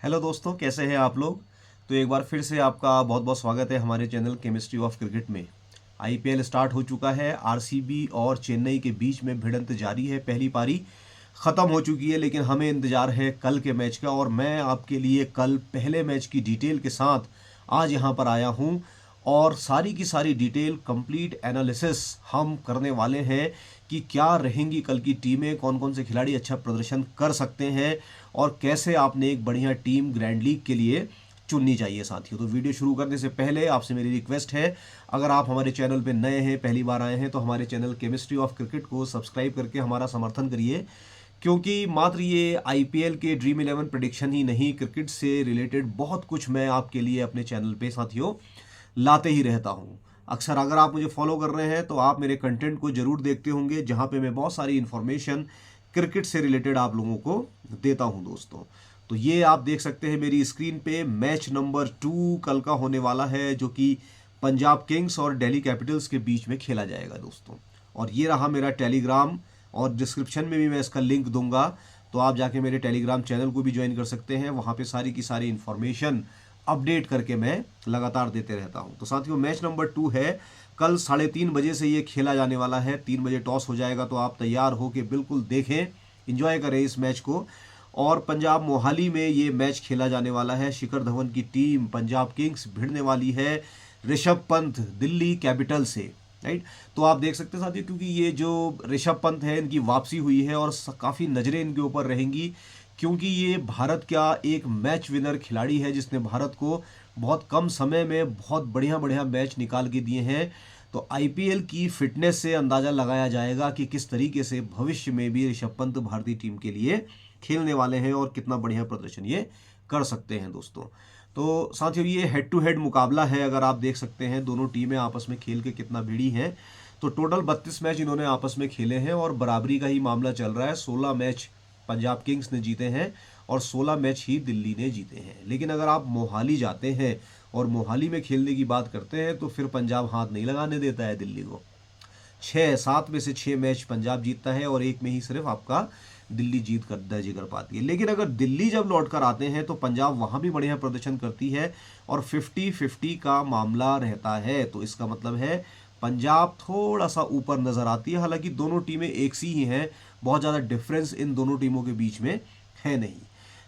Hello दोस्तों, कैसे हैं आप लोग। तो एक बार फिर से आपका बहुत बहुत स्वागत है हमारे चैनल केमिस्ट्री ऑफ क्रिकेट में। आईपीएल स्टार्ट हो चुका है। आरसीबी और चेन्नई के बीच में भिड़ंत जारी है। पहली पारी ख़त्म हो चुकी है, लेकिन हमें इंतज़ार है कल के मैच का। और मैं आपके लिए कल पहले मैच की डिटेल के साथ आज यहाँ पर आया हूँ। और सारी की सारी डिटेल कंप्लीट एनालिसिस हम करने वाले हैं कि क्या रहेंगी कल की टीमें, कौन कौन से खिलाड़ी अच्छा प्रदर्शन कर सकते हैं और कैसे आपने एक बढ़िया टीम ग्रैंड लीग के लिए चुननी चाहिए साथियों। तो वीडियो शुरू करने से पहले आपसे मेरी रिक्वेस्ट है, अगर आप हमारे चैनल पे नए हैं, पहली बार आए हैं, तो हमारे चैनल केमिस्ट्री ऑफ क्रिकेट को सब्सक्राइब करके हमारा समर्थन करिए। क्योंकि मात्र ये आईपीएल के ड्रीम 11 प्रेडिक्शन ही नहीं, क्रिकेट से रिलेटेड बहुत कुछ मैं आपके लिए अपने चैनल पे साथियों लाते ही रहता हूँ। अक्सर अगर आप मुझे फॉलो कर रहे हैं तो आप मेरे कंटेंट को जरूर देखते होंगे, जहाँ पे मैं बहुत सारी इन्फॉर्मेशन क्रिकेट से रिलेटेड आप लोगों को देता हूँ दोस्तों। तो ये आप देख सकते हैं मेरी स्क्रीन पे, मैच नंबर 2 कल का होने वाला है, जो कि पंजाब किंग्स और दिल्ली कैपिटल्स के बीच में खेला जाएगा दोस्तों। और ये रहा मेरा टेलीग्राम, और डिस्क्रिप्शन में भी मैं इसका लिंक दूंगा, तो आप जाके मेरे टेलीग्राम चैनल को भी ज्वाइन कर सकते हैं। वहाँ पे सारी की सारी इन्फॉर्मेशन अपडेट करके मैं लगातार देते रहता हूँ। तो साथियों, मैच नंबर 2 है, कल 3:30 बजे से ये खेला जाने वाला है। 3 बजे टॉस हो जाएगा, तो आप तैयार हो के बिल्कुल देखें, इंजॉय करें इस मैच को। और पंजाब मोहाली में ये मैच खेला जाने वाला है। शिखर धवन की टीम पंजाब किंग्स भिड़ने वाली है ऋषभ पंत दिल्ली कैपिटल से, राइट। तो आप देख सकते हैं साथियों, क्योंकि ये जो ऋषभ पंत है, इनकी वापसी हुई है और काफ़ी नज़रें इनके ऊपर रहेंगी, क्योंकि ये भारत का एक मैच विनर खिलाड़ी है, जिसने भारत को बहुत कम समय में बहुत बढ़िया बढ़िया मैच निकाल के दिए हैं। तो आईपीएल की फिटनेस से अंदाज़ा लगाया जाएगा कि किस तरीके से भविष्य में भी ऋषभ पंत भारतीय टीम के लिए खेलने वाले हैं और कितना बढ़िया प्रदर्शन ये कर सकते हैं दोस्तों। तो साथियों, ये हेड टू हेड मुकाबला है। अगर आप देख सकते हैं दोनों टीमें आपस में खेल के कितना भिड़ी हैं। तो टोटल 32 मैच इन्होंने आपस में खेले हैं और बराबरी का ही मामला चल रहा है। 16 मैच पंजाब किंग्स ने जीते हैं और 16 मैच ही दिल्ली ने जीते हैं। लेकिन अगर आप मोहाली जाते हैं और मोहाली में खेलने की बात करते हैं, तो फिर पंजाब हाथ नहीं लगाने देता है दिल्ली को। 6-7 में से 6 मैच पंजाब जीतता है और एक में ही सिर्फ आपका दिल्ली जीत कर दर्ज कर पाती है। लेकिन अगर दिल्ली जब लौट कर आते हैं तो पंजाब वहां भी बढ़िया प्रदर्शन करती है और 50-50 का मामला रहता है। तो इसका मतलब है पंजाब थोड़ा सा ऊपर नजर आती है। हालांकि दोनों टीमें एक सी ही हैं, बहुत ज़्यादा डिफरेंस इन दोनों टीमों के बीच में है नहीं।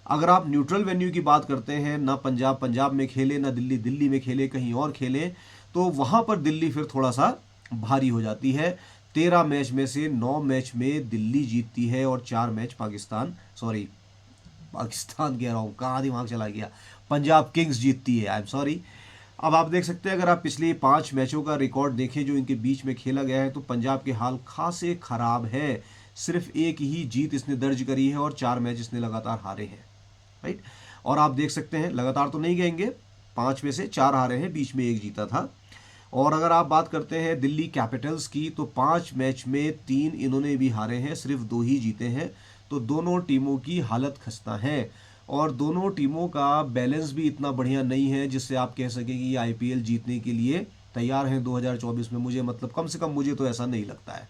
अगर आप न्यूट्रल वेन्यू की बात करते हैं, ना पंजाब पंजाब में खेले, ना दिल्ली दिल्ली में खेले, कहीं और खेले, तो वहां पर दिल्ली फिर थोड़ा सा भारी हो जाती है। 13 मैच में से 9 मैच में दिल्ली जीतती है और 4 मैच पाकिस्तान कह रहा हूँ, कहाँ दिमाग चला गया, पंजाब किंग्स जीतती है। I am sorry. अब आप देख सकते हैं, अगर आप पिछले 5 मैचों का रिकॉर्ड देखें जो इनके बीच में खेला गया है, तो पंजाब के हाल खासे खराब है। सिर्फ एक ही जीत इसने दर्ज करी है और 4 मैच इसने लगातार हारे हैं, राइट। और आप देख सकते हैं, लगातार तो नहीं कहेंगे, 5 में से 4 हारे हैं, बीच में एक जीता था। और अगर आप बात करते हैं दिल्ली कैपिटल्स की, तो 5 मैच में 3 इन्होंने भी हारे हैं, सिर्फ 2 ही जीते हैं। तो दोनों टीमों की हालत खस्ता है और दोनों टीमों का बैलेंस भी इतना बढ़िया नहीं है जिससे आप कह सकें कि ये आईपीएल जीतने के लिए तैयार हैं 2024 में। मुझे मतलब कम से कम मुझे तो ऐसा नहीं लगता है।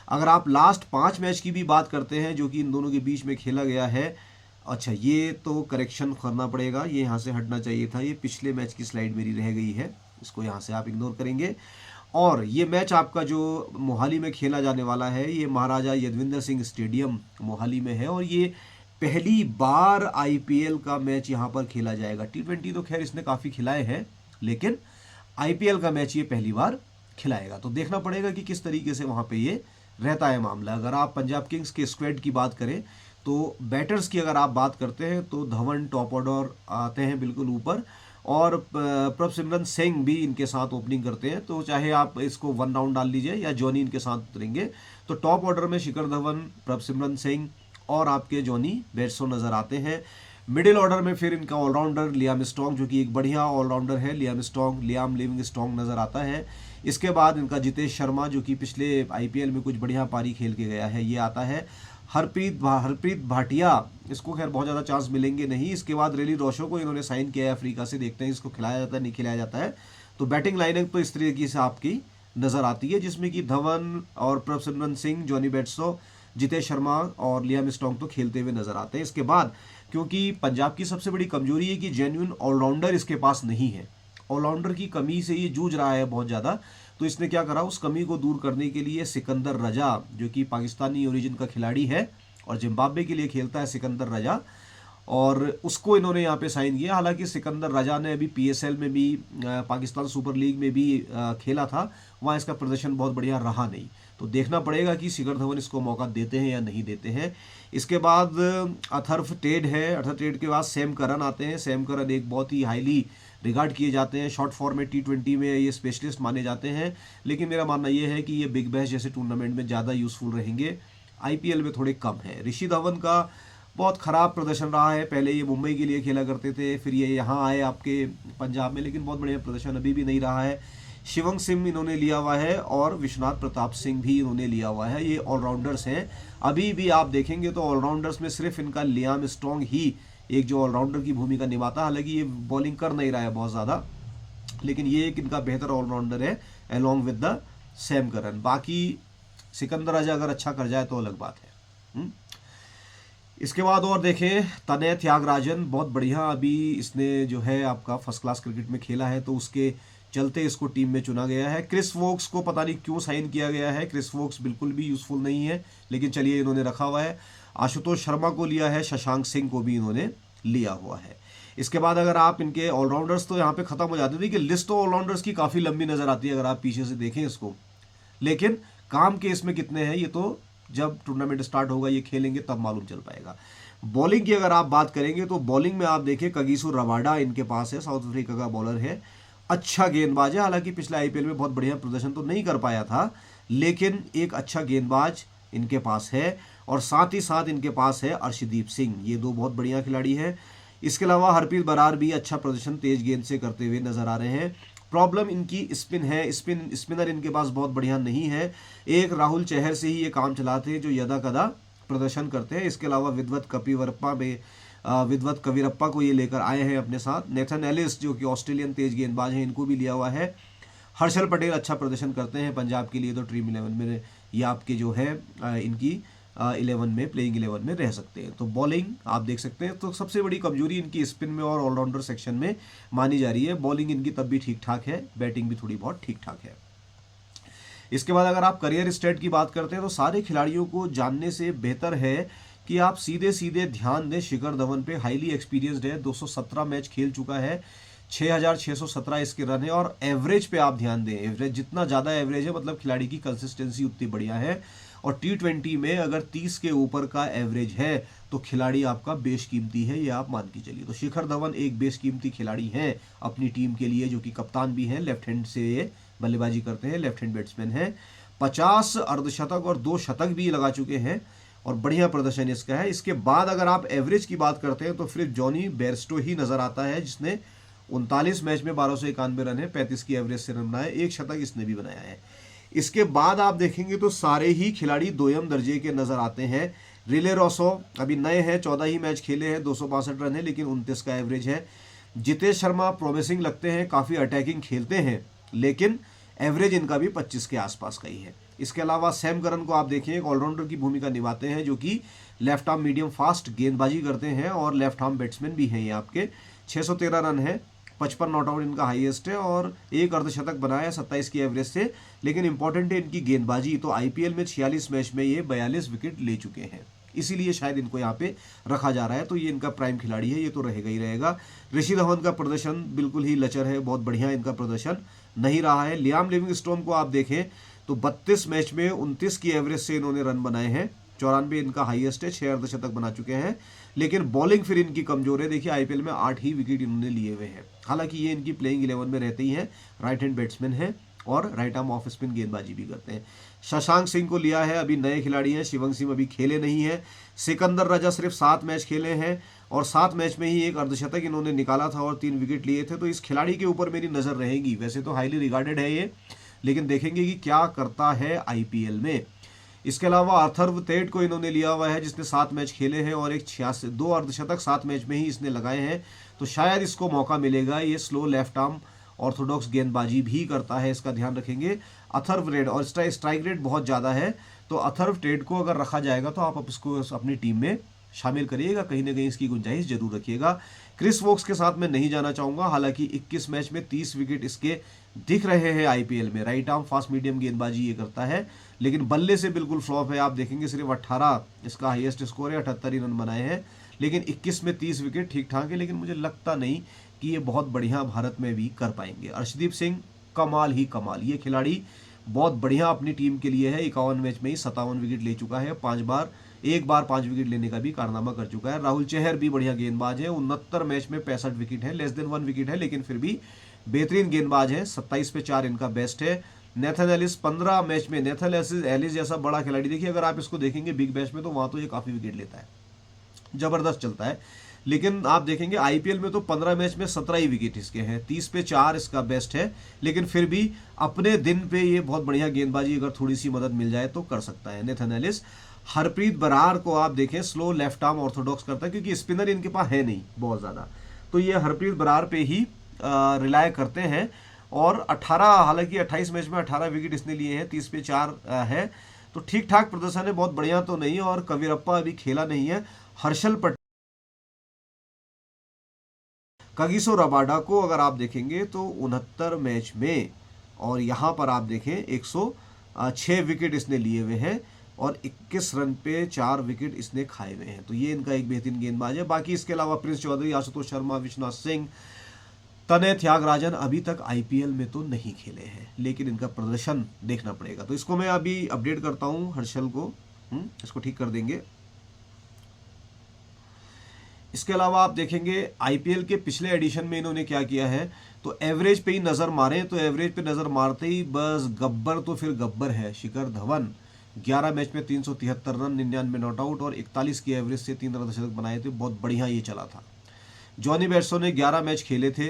अगर आप लास्ट 5 मैच की भी बात करते हैं जो कि इन दोनों के बीच में खेला गया है, अच्छा ये तो करेक्शन करना पड़ेगा, ये यहाँ से हटना चाहिए था, ये पिछले मैच की स्लाइड मेरी रह गई है, इसको यहाँ से आप इग्नोर करेंगे। और ये मैच आपका जो मोहाली में खेला जाने वाला है, ये महाराजा यदविंदर सिंह स्टेडियम मोहाली में है और ये पहली बार आईपीएल का मैच यहाँ पर खेला जाएगा। T20 तो खैर इसने काफ़ी खिलाए हैं, लेकिन आईपीएल का मैच ये पहली बार खिलाएगा। तो देखना पड़ेगा कि किस तरीके से वहाँ पे ये रहता है मामला। अगर आप पंजाब किंग्स के स्क्वाड की बात करें, तो बैटर्स की अगर आप बात करते हैं, तो धवन टॉप ऑर्डर आते हैं बिल्कुल ऊपर और प्रभसिमरन सिंह भी इनके साथ ओपनिंग करते हैं। तो चाहे आप इसको 1 राउंड डाल लीजिए या जॉनी इनके साथ उतरेंगे, तो टॉप ऑर्डर में शिखर धवन, प्रभसिमरन सिंह और आपके जॉनी बेरसो नजर आते हैं। मिडिल ऑर्डर में फिर इनका ऑलराउंडर लियाम स्टोंग, जो कि एक बढ़िया ऑलराउंडर है, लियाम लिविंग स्टोंग नजर आता है। इसके बाद इनका जितेश शर्मा, जो कि पिछले आईपीएल में कुछ बढ़िया पारी खेल के गया है, ये आता है। हरप्रीत भाटिया, इसको खैर बहुत ज़्यादा चांस मिलेंगे नहीं। इसके बाद रेली रोशो को इन्होंने साइन किया है अफ्रीका से, देखते हैं इसको खिलाया जाता है नहीं खिलाया जाता है। तो बैटिंग लाइनअप तो इस तरीके से आपकी नज़र आती है, जिसमें कि धवन और प्रभसिमरन सिंह, जॉनी बेट्सो, जितेश शर्मा और लियाम स्टोंग तो खेलते हुए नजर आते हैं। इसके बाद क्योंकि पंजाब की सबसे बड़ी कमजोरी है कि जेन्युइन ऑलराउंडर इसके पास नहीं है। ऑलराउंडर की कमी से ये जूझ रहा है बहुत ज़्यादा। तो इसने क्या करा, उस कमी को दूर करने के लिए सिकंदर रजा, जो कि पाकिस्तानी ओरिजिन का खिलाड़ी है और जिम्बाब्वे के लिए खेलता है सिकंदर रजा, और उसको इन्होंने यहाँ पे साइन किया। हालांकि सिकंदर रजा ने अभी PSL में भी, पाकिस्तान सुपर लीग में भी खेला था, वहाँ इसका प्रदर्शन बहुत बढ़िया रहा नहीं। तो देखना पड़ेगा कि शिखर धवन इसको मौका देते हैं या नहीं देते हैं। इसके बाद अथर्व टेड है। अथर्व टेड के बाद सैम करन आते हैं। सैम करन एक बहुत ही हाईली रिगार्ड किए जाते हैं, शॉर्ट फॉर्मेट T20 में ये स्पेशलिस्ट माने जाते हैं। लेकिन मेरा मानना ये है कि ये बिग बैश जैसे टूर्नामेंट में ज़्यादा यूज़फुल रहेंगे, IPL में थोड़े कम है। ऋषि धवन का बहुत ख़राब प्रदर्शन रहा है। पहले ये मुंबई के लिए खेला करते थे, फिर ये यहाँ आए आपके पंजाब में, लेकिन बहुत बढ़िया प्रदर्शन अभी भी नहीं रहा है। शिवम सिंह इन्होंने लिया हुआ है और विश्वनाथ प्रताप सिंह भी इन्होंने लिया हुआ है। ये ऑलराउंडर्स हैं। अभी भी आप देखेंगे तो ऑलराउंडर्स में सिर्फ इनका लियाम स्ट्रॉन्ग ही एक जो ऑलराउंडर की भूमिका निभाता है। हालांकि ये बॉलिंग कर नहीं रहा है बहुत ज़्यादा, लेकिन ये एक इनका बेहतर ऑलराउंडर है along with the Sam Curran. बाकी सिकंदर रजा अगर अच्छा कर जाए तो अलग बात है। इसके बाद और देखें, तनय त्यागराजन बहुत बढ़िया अभी इसने जो है आपका फर्स्ट क्लास क्रिकेट में खेला है, तो उसके चलते इसको टीम में चुना गया है। क्रिस वोक्स को पता नहीं क्यों साइन किया गया है। क्रिस वोक्स बिल्कुल भी यूज़फुल नहीं है, लेकिन चलिए इन्होंने रखा हुआ है। आशुतोष शर्मा को लिया है, शशांक सिंह को भी इन्होंने लिया हुआ है। इसके बाद अगर आप इनके ऑलराउंडर्स तो यहाँ पे ख़त्म हो जाते थे कि लिस्ट ऑफ ऑलराउंडर्स की काफ़ी लंबी नज़र आती है अगर आप पीछे से देखें इसको, लेकिन काम के इसमें कितने हैं ये तो जब टूर्नामेंट स्टार्ट होगा, ये खेलेंगे तब मालूम चल पाएगा। बॉलिंग की अगर आप बात करेंगे तो बॉलिंग में आप देखें कगिसो रबाडा इनके पास है, साउथ अफ्रीका का बॉलर है, अच्छा गेंदबाज है। हालांकि पिछले IPL में बहुत बढ़िया प्रदर्शन तो नहीं कर पाया था, लेकिन एक अच्छा गेंदबाज इनके पास है। और साथ ही साथ इनके पास है अर्शदीप सिंह, ये दो बहुत बढ़िया खिलाड़ी हैं। इसके अलावा हरप्रीत बरार भी अच्छा प्रदर्शन तेज गेंद से करते हुए नजर आ रहे हैं। प्रॉब्लम इनकी स्पिन है, स्पिनर इनके पास बहुत बढ़िया नहीं है। एक राहुल चहर से ही ये काम चलाते हैं जो यदा कदा प्रदर्शन करते हैं। इसके अलावा विद्वत कविरप्पा को ये लेकर आए हैं अपने साथ। नेथन एलिस जो कि ऑस्ट्रेलियन तेज गेंदबाज हैं, इनको भी लिया हुआ है। हर्षल पटेल अच्छा प्रदर्शन करते हैं पंजाब के लिए, तो ड्रीम 11 में ये आपके जो है इनकी 11 में, प्लेइंग 11 में रह सकते हैं। तो बॉलिंग आप देख सकते हैं, तो सबसे बड़ी कमजोरी इनकी स्पिन में और ऑलराउंडर सेक्शन में मानी जा रही है। बॉलिंग इनकी तब भी ठीक ठाक है, बैटिंग भी थोड़ी बहुत ठीक ठाक है। इसके बाद अगर आप करियर स्टेट की बात करते हैं तो सारे खिलाड़ियों को जानने से बेहतर है कि आप सीधे सीधे ध्यान दें शिखर धवन पे। हाईली एक्सपीरियंस्ड है, 217 मैच खेल चुका है, 6617 इसके रन है। और एवरेज पे आप ध्यान दें, एवरेज जितना ज़्यादा एवरेज है मतलब खिलाड़ी की कंसिस्टेंसी उतनी बढ़िया है। और T20 में अगर 30 के ऊपर का एवरेज है तो खिलाड़ी आपका बेशकीमती है, ये आप मान के चलिए। तो शिखर धवन एक बेशकीमती खिलाड़ी हैं अपनी टीम के लिए, जो कि कप्तान भी हैं, लेफ्ट हैंड से ये बल्लेबाजी करते हैं, लेफ्ट हैंड बैट्समैन है। 50 अर्धशतक और 2 शतक भी लगा चुके हैं और बढ़िया प्रदर्शन इसका है। इसके बाद अगर आप एवरेज की बात करते हैं तो फिर जॉनी बेयरस्टो ही नजर आता है, जिसने 39 मैच में 1291 रन है, 35 की एवरेज से रन बनाए, 1 शतक इसने भी बनाया है। इसके बाद आप देखेंगे तो सारे ही खिलाड़ी दोयम दर्जे के नजर आते हैं। रिले रॉसो अभी नए हैं, 14 ही मैच खेले हैं, 262 रन है, लेकिन 29 का एवरेज है। जितेश शर्मा प्रोमिसिंग लगते हैं, काफ़ी अटैकिंग खेलते हैं, लेकिन एवरेज इनका भी 25 के आसपास का ही है। इसके अलावा सैम करन को आप देखिए, एक ऑलराउंडर की भूमिका निभाते हैं, जो कि लेफ्ट आर्म मीडियम फास्ट गेंदबाजी करते हैं और लेफ्ट आर्म बैट्समैन भी हैं। ये आपके 613 रन है, 55 नॉट आउट इनका हाईएस्ट है और 1 अर्धशतक बनाया 27 की एवरेज से। लेकिन इंपॉर्टेंट है इनकी गेंदबाजी, तो IPL में 46 मैच में ये 42 विकेट ले चुके हैं, इसीलिए शायद इनको यहाँ पे रखा जा रहा है। तो ये इनका प्राइम खिलाड़ी है, ये तो रहेगा ही रहेगा। ऋषि धवन का प्रदर्शन बिल्कुल ही लचर है, बहुत बढ़िया इनका प्रदर्शन नहीं रहा है। लियाम लिविंगस्टोन को आप देखें तो 32 मैच में 29 की एवरेज से इन्होंने रन बनाए हैं, 94 इनका हाईएस्ट है, 6 अर्धशतक बना चुके हैं। लेकिन बॉलिंग फिर इनकी कमजोर है। देखिए IPL में 8 ही विकेट इन्होंने लिए हुए हैं। हालांकि ये इनकी प्लेइंग 11 में रहते ही हैं, राइट हैंड बैट्समैन हैं और राइट आर्म ऑफ स्पिन गेंदबाजी भी करते हैं। शशांक सिंह को लिया है, अभी नए खिलाड़ी हैं, शिवम सिंह अभी खेले नहीं है। सिकंदर रजा सिर्फ 7 मैच खेले हैं और 7 मैच में ही 1 अर्धशतक इन्होंने निकाला था और 3 विकेट लिए थे। तो इस खिलाड़ी के ऊपर मेरी नज़र रहेगी। वैसे तो हाईली रिगार्डेड है ये, लेकिन देखेंगे कि क्या करता है IPL में। इसके अलावा अथर्व तेट को इन्होंने लिया हुआ है, जिसने 7 मैच खेले हैं और 2 अर्धशतक 7 मैच में ही इसने लगाए हैं। तो शायद इसको मौका मिलेगा। ये स्लो लेफ्ट आर्म ऑर्थोडॉक्स गेंदबाजी भी करता है, इसका ध्यान रखेंगे। अथर्व रेड और स्ट्राइक रेट बहुत ज़्यादा है, तो अथर्व टेड को अगर रखा जाएगा तो आप इसको अपनी टीम में शामिल करिएगा, कहीं ना कहीं इसकी गुंजाइश जरूर रखिएगा। क्रिस वोक्स के साथ मैं नहीं जाना चाहूँगा, हालांकि 21 मैच में 30 विकेट इसके दिख रहे हैं आईपीएल में। राइट आर्म फास्ट मीडियम गेंदबाजी ये करता है, लेकिन बल्ले से बिल्कुल फ्लॉप है। आप देखेंगे सिर्फ 18 इसका हाईएस्ट स्कोर है, 78 ही रन बनाए हैं, लेकिन 21 में 30 विकेट ठीक ठाक है, लेकिन मुझे लगता नहीं कि ये बहुत बढ़िया भारत में भी कर पाएंगे। अर्शदीप सिंह कमाल ही कमाल, ये खिलाड़ी बहुत बढ़िया अपनी टीम के लिए है। 51 मैच में ही 57 विकेट ले चुका है, एक बार 5 विकेट लेने का भी कारनामा कर चुका है। राहुल चहर भी बढ़िया गेंदबाज है, 69 मैच में 65 विकेट है, लेस देन 1 विकेट है, लेकिन फिर भी बेहतरीन गेंदबाज है। 27 पे 4 इनका बेस्ट है। नेथन एलिस 15 मैच में, नेथन एलिस जैसा बड़ा खिलाड़ी, देखिए अगर आप इसको देखेंगे बिग बैश में तो वहां तो ये काफी विकेट लेता है, जबरदस्त चलता है, लेकिन आप देखेंगे आईपीएल में तो 15 मैच में 17 ही विकेट इसके हैं, 30 पे 4 इसका बेस्ट है, लेकिन फिर भी अपने दिन पे ये बहुत बढ़िया गेंदबाजी अगर थोड़ी सी मदद मिल जाए तो कर सकता है नेथन एलिस। हरप्रीत बरार को आप देखें, स्लो लेफ्ट आर्म ऑर्थोडॉक्स करता है, क्योंकि स्पिनर इनके पास है नहीं बहुत ज़्यादा, तो ये हरप्रीत बरार पे ही रिलाय करते हैं। और 18, हालांकि 28 मैच में 18 विकेट इसने लिए हैं, 30 पे 4 है, तो ठीक ठाक प्रदर्शन है, बहुत बढ़िया तो नहीं। और कविरप्पा अभी खेला नहीं है। हर्षल पटेल, कागिसो रबाडा को अगर आप देखेंगे तो 69 मैच में, और यहाँ पर आप देखें 106 विकेट इसने लिए हुए हैं और 21 रन पे 4 विकेट इसने खाए हुए हैं, तो ये इनका एक बेहतरीन गेंदबाज है। बाकी इसके अलावा प्रिंस चौधरी, आशुतोष शर्मा, विश्वनाथ सिंह, तने त्यागराजन अभी तक आईपीएल में तो नहीं खेले हैं, लेकिन इनका प्रदर्शन देखना पड़ेगा। तो इसको मैं अभी अपडेट करता हूँ हर्षल को, इसको ठीक कर देंगे। इसके अलावा आप देखेंगे आईपीएल के पिछले एडिशन में इन्होंने क्या किया है, तो एवरेज पे ही नज़र मारें तो एवरेज पे नज़र मारते ही बस गब्बर तो फिर गब्बर है। शिखर धवन 11 मैच में 373 रन, 99 नॉट आउट और 41 की एवरेज से 3 अर्धशतक बनाए थे, बहुत बढ़िया ये चला था। जॉनी बेयरस्टो ने 11 मैच खेले थे,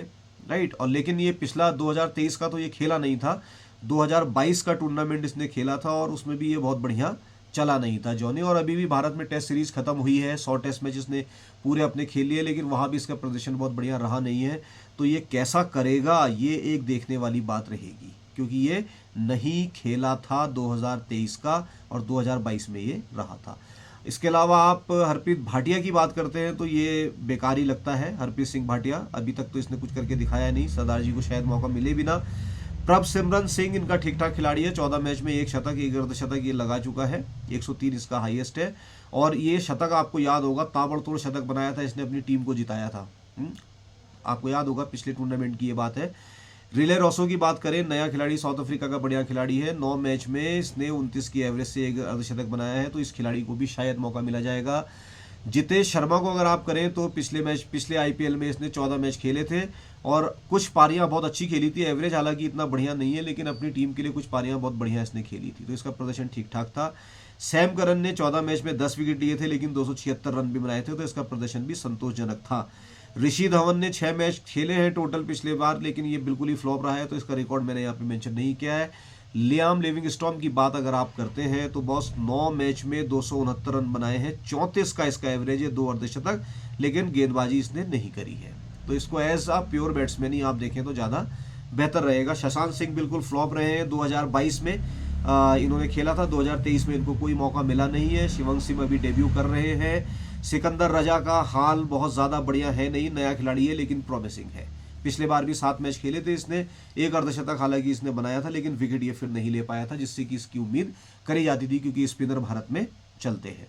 राइट, और लेकिन ये पिछला 2023 का तो ये खेला नहीं था, 2022 का टूर्नामेंट इसने खेला था और उसमें भी ये बहुत बढ़िया चला नहीं था जॉनी। और अभी भी भारत में टेस्ट सीरीज खत्म हुई है, 100 टेस्ट मैच इसने पूरे अपने खेल लिए, लेकिन वहाँ भी इसका प्रदर्शन बहुत बढ़िया रहा नहीं है। तो ये कैसा करेगा, ये एक देखने वाली बात रहेगी, क्योंकि ये नहीं खेला था 2023 का और 2022 में ये रहा था। इसके अलावा आप हरप्रीत भाटिया की बात करते हैं तो ये बेकार ही लगता है। हरप्रीत सिंह भाटिया अभी तक तो इसने कुछ करके दिखाया नहीं, सरदार जी को शायद मौका मिले भी ना। प्रभ सिमरन सिंह इनका ठीक ठाक खिलाड़ी है, 14 मैच में 1 शतक 1 अर्धशतक ये लगा चुका है, 103 इसका हाईएस्ट है। और ये शतक आपको याद होगा, ताबड़तोड़ शतक बनाया था इसने, अपनी टीम को जिताया था, आपको याद होगा, पिछले टूर्नामेंट की ये बात है। रिले रॉसो की बात करें, नया खिलाड़ी, साउथ अफ्रीका का बढ़िया खिलाड़ी है, 9 मैच में इसने 29 की एवरेज से 1 अर्धशतक बनाया है, तो इस खिलाड़ी को भी शायद मौका मिला जाएगा। जितेश शर्मा को अगर आप करें तो पिछले आईपीएल में इसने 14 मैच खेले थे और कुछ पारियां बहुत अच्छी खेली थी, एवरेज हालांकि इतना बढ़िया नहीं है, लेकिन अपनी टीम के लिए कुछ पारियां बहुत बढ़िया इसने खेली थी, तो इसका प्रदर्शन ठीक ठाक था। सैम करन ने 14 मैच में 10 विकेट लिए थे, लेकिन 276 रन भी बनाए थे, तो इसका प्रदर्शन भी संतोषजनक था। ऋषि धवन ने 6 मैच खेले हैं टोटल पिछले बार, लेकिन ये बिल्कुल ही फ्लॉप रहा है, तो इसका रिकॉर्ड मैंने यहाँ पे मेंशन नहीं किया है। लियाम लिविंगस्टोन की बात अगर आप करते हैं तो बॉस 9 मैच में 269 रन बनाए हैं, 34 का इसका एवरेज है, 2 अर्धशतक, लेकिन गेंदबाजी इसने नहीं करी है, तो इसको एज अ प्योर बैट्समैन ही आप देखें तो ज़्यादा बेहतर रहेगा। शशांक सिंह बिल्कुल फ्लॉप रहे हैं, 2022 में इन्होंने खेला था, 2023 में इनको कोई मौका मिला नहीं है। शिवम सिंह अभी डेब्यू कर रहे हैं। सिकंदर रजा का हाल बहुत ज़्यादा बढ़िया है नहीं, नया खिलाड़ी है लेकिन प्रॉमिसिंग है। पिछले बार भी 7 मैच खेले थे इसने, 1 अर्धशतक हालांकि इसने बनाया था, लेकिन विकेट ये फिर नहीं ले पाया था, जिससे कि इसकी उम्मीद करी जाती थी, क्योंकि स्पिनर भारत में चलते हैं।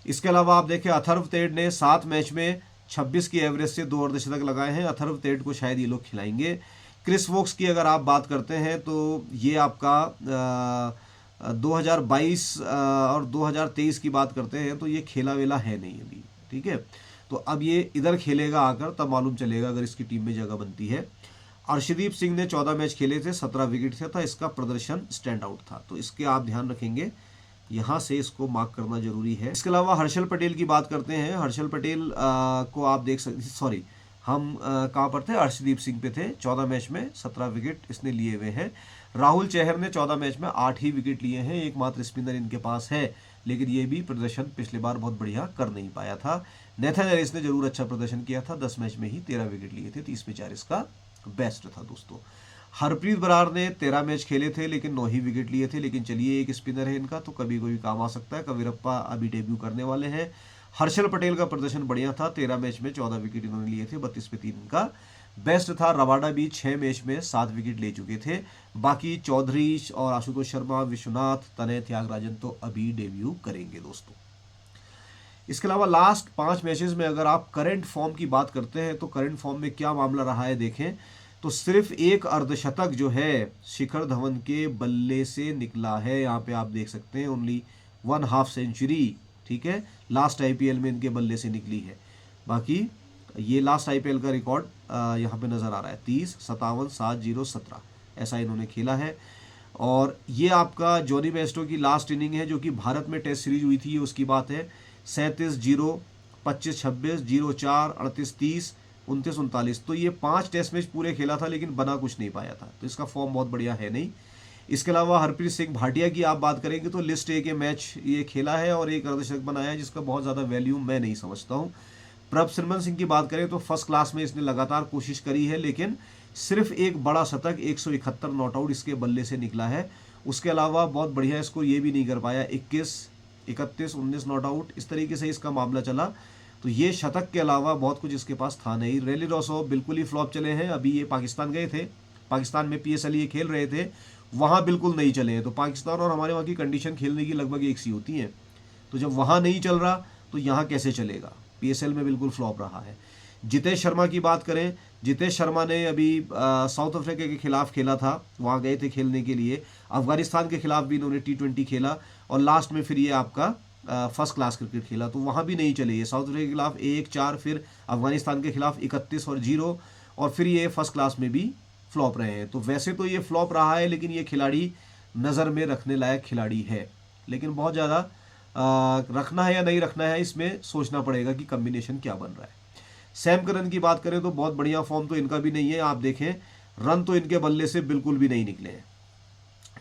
इसके अलावा आप देखें, अथर्व तेड़ ने 7 मैच में 26 की एवरेज से 2 अर्धशतक लगाए हैं। अथर्व तेड़ को शायद ये लोग खिलाएंगे। क्रिस वोक्स की अगर आप बात करते हैं तो ये आपका 2022 और 2023 की बात करते हैं तो ये खेला वेला है नहीं अभी, ठीक है, तो अब ये इधर खेलेगा आकर, तब मालूम चलेगा अगर इसकी टीम में जगह बनती है। अर्शदीप सिंह ने 14 मैच खेले थे, 17 विकेट से था, इसका प्रदर्शन स्टैंड आउट था, तो इसके आप ध्यान रखेंगे, यहाँ से इसको मार्क करना जरूरी है। इसके अलावा हर्षल पटेल की बात करते हैं। हर्षल पटेल को आप देख सकते, सॉरी हम कहाँ पर थे, अर्शदीप सिंह पे थे। 14 मैच में 17 विकेट इसने लिए हुए हैं। राहुल चहर ने 14 मैच में 8 ही विकेट लिए हैं, एकमात्र स्पिनर इनके पास है, लेकिन ये भी प्रदर्शन पिछले बार बहुत बढ़िया कर नहीं पाया था। नेथन एलिस ने जरूर अच्छा प्रदर्शन किया था, 10 मैच में ही 13 विकेट लिए थे, 30 में 4 इसका बेस्ट था दोस्तों। हरप्रीत बरार ने 13 मैच खेले थे, लेकिन 9 ही विकेट लिए थे, लेकिन चलिए एक स्पिनर है इनका तो कभी कोई काम आ सकता है। कविरप्पा अभी डेब्यू करने वाले हैं। हर्षल पटेल का प्रदर्शन बढ़िया था, 13 मैच में 14 विकेट इन्होंने लिए थे, 32 पे 3 इनका बेस्ट था। रबाडा भी 6 मैच में 7 विकेट ले चुके थे। बाकी चौधरी और आशुतोष शर्मा, विश्वनाथ, तनय, त्यागराजन तो अभी डेब्यू करेंगे दोस्तों। इसके अलावा लास्ट 5 मैचेस में अगर आप करंट फॉर्म की बात करते हैं तो करंट फॉर्म में क्या मामला रहा है देखें तो सिर्फ एक अर्धशतक जो है शिखर धवन के बल्ले से निकला है। यहाँ पे आप देख सकते हैं ओनली 1 हाफ सेंचुरी, ठीक है, लास्ट आईपीएल में इनके बल्ले से निकली है। बाकी ये लास्ट आईपीएल का रिकॉर्ड यहाँ पे नज़र आ रहा है 30, 57, 7, 0, 17 ऐसा इन्होंने खेला है। और ये आपका जॉनी बेस्टो की लास्ट इनिंग है जो कि भारत में टेस्ट सीरीज हुई थी, उसकी बात है। 37, 0, 25, 26, 0, 4, 38, 30, 29, 39, तो ये 5 टेस्ट मैच पूरे खेला था लेकिन बना कुछ नहीं पाया था, तो इसका फॉर्म बहुत बढ़िया है नहीं। इसके अलावा हरप्रीत सिंह भाटिया की आप बात करेंगे तो लिस्ट ए के मैच ये खेला है और एक अर्धशतक बनाया है जिसका बहुत ज़्यादा वैल्यू मैं नहीं समझता हूँ। प्रभ सिमरन सिंह की बात करें तो फर्स्ट क्लास में इसने लगातार कोशिश करी है लेकिन सिर्फ एक बड़ा शतक 171 नॉट आउट इसके बल्ले से निकला है। उसके अलावा बहुत बढ़िया स्कोर ये भी नहीं कर पाया, 21, 31, 19 नॉट आउट, इस तरीके से इसका मामला चला। तो ये शतक के अलावा बहुत कुछ इसके पास था नहीं। रैली रॉसो बिल्कुल ही फ्लॉप चले हैं। अभी ये पाकिस्तान गए थे, पाकिस्तान में पीएसएल ये खेल रहे थे, वहाँ बिल्कुल नहीं चले हैं। तो पाकिस्तान और हमारे वहाँ की कंडीशन खेलने की लगभग एक सी होती है, तो जब वहाँ नहीं चल रहा तो यहाँ कैसे चलेगा। पीएसएल में बिल्कुल फ्लॉप रहा है। जितेश शर्मा की बात करें, जितेश शर्मा ने अभी साउथ अफ्रीका के खिलाफ खेला था, वहाँ गए थे खेलने के लिए। अफगानिस्तान के खिलाफ भी इन्होंने T20 खेला और लास्ट में फिर ये आपका फर्स्ट क्लास क्रिकेट खेला, तो वहाँ भी नहीं चले ये। साउथ अफ्रीका के खिलाफ 1, 4, फिर अफगानिस्तान के खिलाफ 31 और 0, और फिर ये फर्स्ट क्लास में भी फ्लॉप रहे हैं। तो वैसे तो ये फ्लॉप रहा है लेकिन ये खिलाड़ी नज़र में रखने लायक खिलाड़ी है, लेकिन बहुत ज़्यादा रखना है या नहीं रखना है इसमें सोचना पड़ेगा कि कम्बिनेशन क्या बन रहा है। सैम करन की बात करें तो बहुत बढ़िया फॉर्म तो इनका भी नहीं है। आप देखें रन तो इनके बल्ले से बिल्कुल भी नहीं निकले हैं।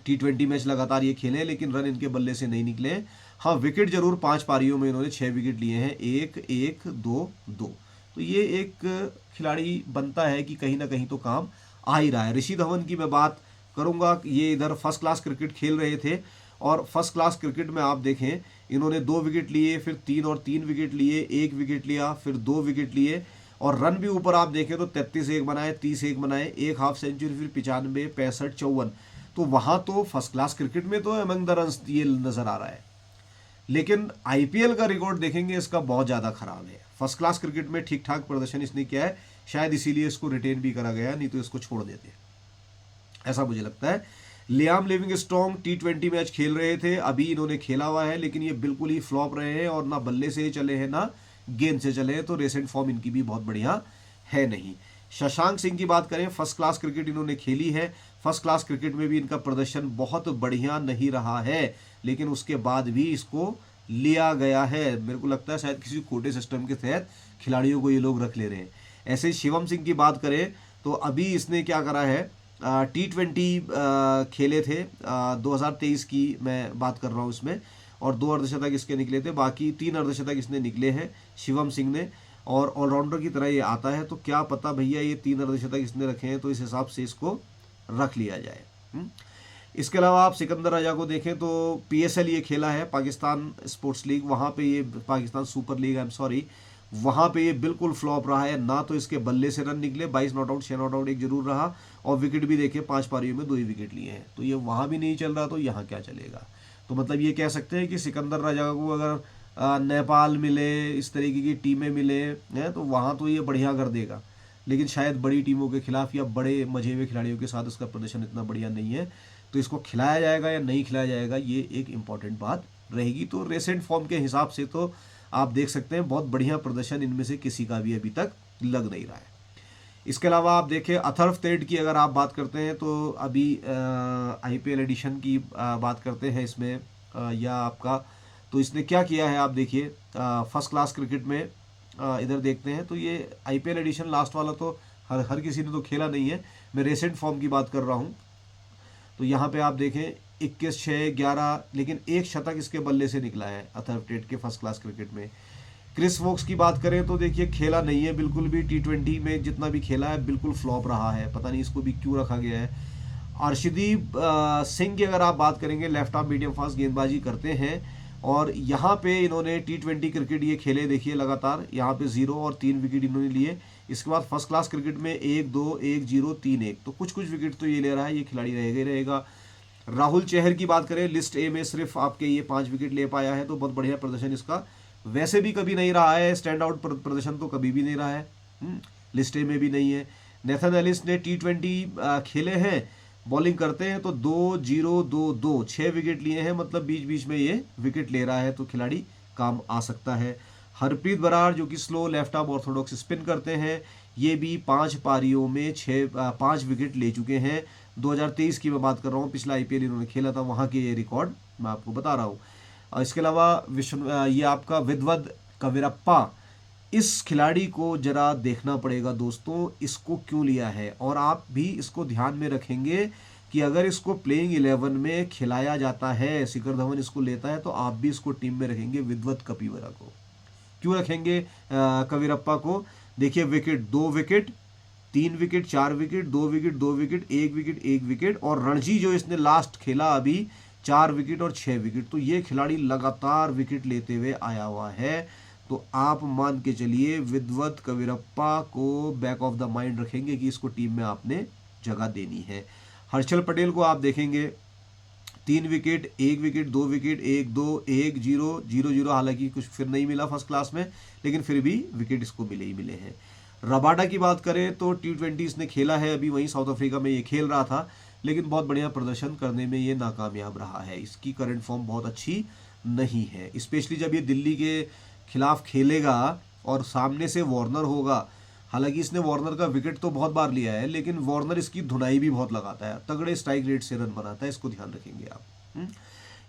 T20 मैच लगातार ये खेले लेकिन रन इनके बल्ले से नहीं निकले। हाँ, विकेट जरूर 5 पारियों में इन्होंने 6 विकेट लिए हैं, 1, 1, 2, 2। तो ये एक खिलाड़ी बनता है कि कहीं ना कहीं तो काम आ ही रहा है। ऋषि धवन की मैं बात करूंगा, ये इधर फर्स्ट क्लास क्रिकेट खेल रहे थे और फर्स्ट क्लास क्रिकेट में आप देखें इन्होंने 2 विकेट लिए, फिर 3 और 3 विकेट लिए, 1 विकेट लिया, फिर 2 विकेट लिए, और रन भी ऊपर आप देखें तो 33 एक बनाए, 30 एक बनाए, 1 हाफ सेंचुरी, फिर 95, 65, 54। तो वहाँ तो फर्स्ट क्लास क्रिकेट में तो अमंग द रन्स ये नज़र आ रहा है, लेकिन आईपीएल का रिकॉर्ड देखेंगे इसका बहुत ज़्यादा खराब है। फर्स्ट क्लास क्रिकेट में ठीक ठाक प्रदर्शन इसने किया है, शायद इसीलिए इसको रिटेन भी करा गया, नहीं तो इसको छोड़ देते, ऐसा मुझे लगता है। लियाम लिविंगस्टोन T20 मैच खेल रहे थे, अभी इन्होंने खेला हुआ है लेकिन ये बिल्कुल ही फ्लॉप रहे हैं और ना बल्ले से चले हैं ना गेंद से चले हैं, तो रेसेंट फॉर्म इनकी भी बहुत बढ़िया है नहीं। शशांक सिंह की बात करें, फर्स्ट क्लास क्रिकेट इन्होंने खेली है, फर्स्ट क्लास क्रिकेट में भी इनका प्रदर्शन बहुत बढ़िया नहीं रहा है, लेकिन उसके बाद भी इसको लिया गया है। मेरे को लगता है शायद किसी कोटे सिस्टम के तहत खिलाड़ियों को ये लोग रख ले रहे हैं। ऐसे ही शिवम सिंह की बात करें तो अभी इसने क्या करा है, T20 खेले थे, 2023 की मैं बात कर रहा हूँ इसमें, और 2 अर्धशतक इसके निकले थे, बाकी 3 अर्धशतक इसने निकले हैं शिवम सिंह ने, और ऑलराउंडर की तरह ये आता है। तो क्या पता भैया ये 3 अर्धशतक इसने रखे हैं तो इस हिसाब से इसको रख लिया जाए। इसके अलावा आप सिकंदर राजा को देखें तो PSL ये खेला है, पाकिस्तान स्पोर्ट्स लीग, वहाँ पे ये Pakistan super league, I am sorry, वहाँ पे ये बिल्कुल फ्लॉप रहा है। ना तो इसके बल्ले से रन निकले, 22 नॉट आउट, 6 नॉट आउट, 1 जरूर रहा, और विकेट भी देखे 5 पारियों में 2 ही विकेट लिए हैं। तो ये वहाँ भी नहीं चल रहा तो यहाँ क्या चलेगा। तो मतलब ये कह सकते हैं कि सिकंदर राजा को अगर नेपाल मिले, इस तरीके की टीमें मिले हैं तो वहाँ तो ये बढ़िया कर देगा, लेकिन शायद बड़ी टीमों के खिलाफ या बड़े मजे हुए खिलाड़ियों के साथ उसका प्रदर्शन इतना बढ़िया नहीं है। तो इसको खिलाया जाएगा या नहीं खिलाया जाएगा, ये एक इम्पॉर्टेंट बात रहेगी। तो रेसेंट फॉर्म के हिसाब से तो आप देख सकते हैं बहुत बढ़िया प्रदर्शन इनमें से किसी का भी अभी तक लग नहीं रहा है। इसके अलावा आप देखें अथर्व तेड की अगर आप बात करते हैं तो अभी IPL एडिशन की बात करते हैं इसमें, या आपका तो इसने क्या किया है आप देखिए, फर्स्ट क्लास क्रिकेट में इधर देखते हैं तो ये IPL एडिशन लास्ट वाला तो हर किसी ने तो खेला नहीं है, मैं रेसेंट फॉर्म की बात कर रहा हूँ। तो यहाँ पे आप देखें 21, 6, 11, लेकिन 1 शतक इसके बल्ले से निकला है अथर्व तेड के फर्स्ट क्लास क्रिकेट में। क्रिस वोक्स की बात करें तो देखिए खेला नहीं है बिल्कुल भी, T20 में जितना भी खेला है बिल्कुल फ्लॉप रहा है, पता नहीं इसको भी क्यों रखा गया है। अर्शदीप सिंह की अगर आप बात करेंगे, लेफ्ट आर्म मीडियम फास्ट गेंदबाजी करते हैं, और यहाँ पे इन्होंने T20 क्रिकेट ये खेले, देखिए लगातार यहाँ पे 0 और 3 विकेट इन्होंने लिए। इसके बाद फर्स्ट क्लास क्रिकेट में 1-2, 1-0, 3-1, तो कुछ कुछ विकेट तो ये ले रहा है, ये खिलाड़ी रहेगा ही रहेगा। राहुल चहर की बात करें, लिस्ट ए में सिर्फ आपके ये 5 विकेट ले पाया है, तो बहुत बढ़िया प्रदर्शन इसका वैसे भी कभी नहीं रहा है, स्टैंड आउट प्रदर्शन तो कभी भी नहीं रहा है, लिस्ट ए में भी नहीं है। नेथन एलिस ने T20 खेले हैं, बॉलिंग करते हैं तो 2-0-2-2 6 विकेट लिए हैं, मतलब बीच बीच में ये विकेट ले रहा है, तो खिलाड़ी काम आ सकता है। हरप्रीत बराड़ जो कि slow left arm orthodox spin करते हैं, ये भी 5 पारियों में 5 विकेट ले चुके हैं। 2023 की मैं बात कर रहा हूँ, पिछला IPL इन्होंने खेला था, वहाँ के ये रिकॉर्ड मैं आपको बता रहा हूँ। इसके अलावा ये आपका विदवद कविरप्पा, इस खिलाड़ी को जरा देखना पड़ेगा दोस्तों, इसको क्यों लिया है, और आप भी इसको ध्यान में रखेंगे कि अगर इसको प्लेइंग 11 में खिलाया जाता है, शिखर धवन इसको लेता है, तो आप भी इसको टीम में रखेंगे विदवत कपिवरा को। क्यों रखेंगे कविरप्पा को? देखिए wicket 2 wicket 3 wicket 4 wicket 2 wicket 2 wicket 1 wicket 1 wicket, और रणजी जो इसने लास्ट खेला अभी 4 विकेट और 6 विकेट, तो ये खिलाड़ी लगातार विकेट लेते हुए आया हुआ है। तो आप मान के चलिए विदवत कविरप्पा को बैक ऑफ द माइंड रखेंगे कि इसको टीम में आपने जगह देनी है। हर्षल पटेल को आप देखेंगे 3 विकेट 1 विकेट 2 विकेट 1-2 1-0 0-0, हालांकि कुछ फिर नहीं मिला फर्स्ट क्लास में, लेकिन फिर भी विकेट इसको मिले ही मिले हैं। रबाडा की बात करें तो T20 इसने खेला है, अभी वहीं साउथ अफ्रीका में ये खेल रहा था, लेकिन बहुत बढ़िया प्रदर्शन करने में ये नाकामयाब रहा है। इसकी करंट फॉर्म बहुत अच्छी नहीं है, स्पेशली जब ये दिल्ली के खिलाफ खेलेगा और सामने से वार्नर होगा। हालांकि इसने वार्नर का विकेट तो बहुत बार लिया है, लेकिन वार्नर इसकी धुनाई भी बहुत लगाता है, तगड़े स्ट्राइक रेट से रन बनाता है, इसको ध्यान रखेंगे आप।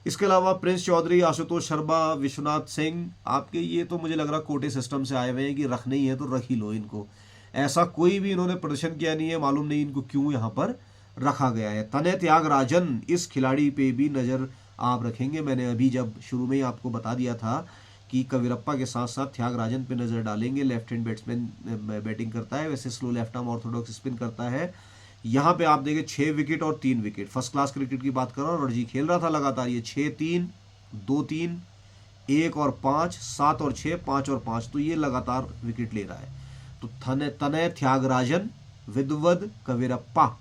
इसके अलावा प्रिंस चौधरी, आशुतोष शर्मा, विश्वनाथ सिंह, आपके ये तो मुझे लग रहा कोटे सिस्टम से आए हुए हैं कि रखने ही है तो रख ही लो इनको। ऐसा कोई भी इन्होंने प्रदर्शन किया नहीं है, मालूम नहीं इनको क्यों यहाँ पर रखा गया है। तनय त्यागराजन, इस खिलाड़ी पे भी नज़र आप रखेंगे। मैंने अभी जब शुरू में ही आपको बता दिया था कि कविरप्पा के साथ साथ त्यागराजन पे नज़र डालेंगे। लेफ्ट हैंड बैट्समैन बैटिंग करता है, वैसे slow left arm orthodox spin करता है। यहाँ पे आप देखें 6 विकेट और 3 विकेट, फर्स्ट क्लास क्रिकेट की बात कर रहा हूँ, रणजी खेल रहा था लगातार, ये 6-3 2-3 1 और 5 7 और 6 5 और 5, तो ये लगातार विकेट ले रहा है। तो तनय त्यागराजन, विदवद कविरप्पा,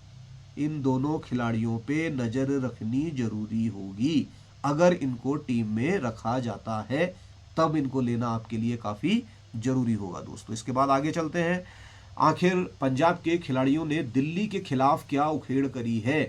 इन दोनों खिलाड़ियों पे नज़र रखनी जरूरी होगी। अगर इनको टीम में रखा जाता है तब इनको लेना आपके लिए काफ़ी जरूरी होगा दोस्तों। इसके बाद आगे चलते हैं। आखिर पंजाब के खिलाड़ियों ने दिल्ली के खिलाफ क्या उखेड़ करी है,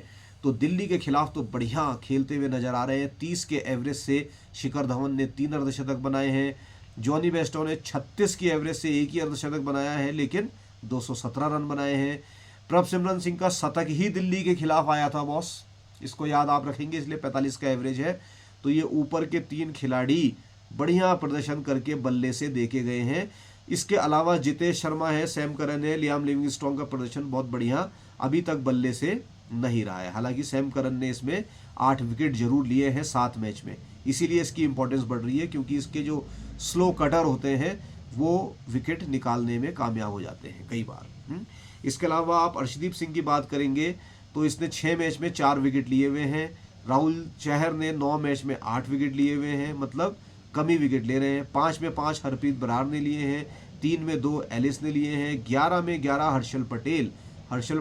तो दिल्ली के खिलाफ तो बढ़िया खेलते हुए नजर आ रहे हैं। 30 के एवरेज से शिखर धवन ने 3 अर्धशतक बनाए हैं। जॉनी बेस्टो ने 36 की एवरेज से 1 ही अर्धशतक बनाया है, लेकिन 217 रन बनाए हैं। प्रभसिमरन सिंह का शतक ही दिल्ली के खिलाफ आया था बॉस, इसको याद आप रखेंगे, इसलिए 45 का एवरेज है। तो ये ऊपर के 3 खिलाड़ी बढ़िया प्रदर्शन करके बल्ले से देखे गए हैं। इसके अलावा जितेश शर्मा है, सैम करन है, लियाम लिविंगस्टोन का प्रदर्शन बहुत बढ़िया अभी तक बल्ले से नहीं रहा है। हालांकि सैम करन ने इसमें 8 विकेट जरूर लिए हैं 7 मैच में, इसीलिए इसकी इंपॉर्टेंस बढ़ रही है, क्योंकि इसके जो स्लो कटर होते हैं वो विकेट निकालने में कामयाब हो जाते हैं कई बार। इसके अलावा आप अर्शदीप सिंह की बात करेंगे तो इसने 6 मैच में 4 विकेट लिए हुए हैं। राहुल चहर ने 9 मैच में 8 विकेट लिए हुए हैं, मतलब कम ही विकेट ले रहे हैं। 5 में 5 हरप्रीत बराड़ ने लिए हैं, 3 में 2 एलिस ने लिए हैं, 11 में 11 हर्षल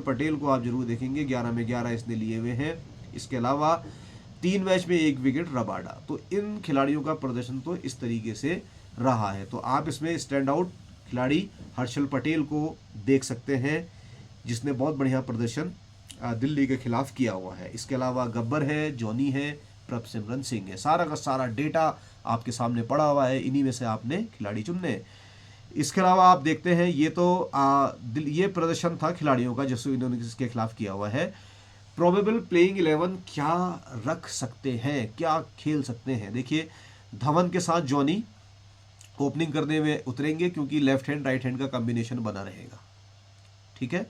पटेल को आप जरूर देखेंगे, 11 में 11 इसने लिए हुए हैं। इसके अलावा 3 मैच में 1 विकेट रबाडा। तो इन खिलाड़ियों का प्रदर्शन तो इस तरीके से रहा है। तो आप इसमें स्टैंड आउट खिलाड़ी हर्षल पटेल को देख सकते हैं, जिसने बहुत बढ़िया प्रदर्शन दिल्ली के खिलाफ किया हुआ है। इसके अलावा गब्बर है, जॉनी है, प्रभसिमरन सिंह है, सारा का सारा डेटा आपके सामने पड़ा हुआ है, इन्हीं में से आपने खिलाड़ी चुनने। इसके अलावा आप देखते हैं ये तो ये प्रदर्शन था खिलाड़ियों का जिसको इन्होंने इसके खिलाफ किया हुआ है। प्रोबेबल प्लेइंग 11 क्या रख सकते हैं, क्या खेल सकते हैं। देखिए धवन के साथ जॉनी ओपनिंग करने में उतरेंगे, क्योंकि लेफ्ट हैंड राइट हैंड का कॉम्बिनेशन बना रहेगा, ठीक है,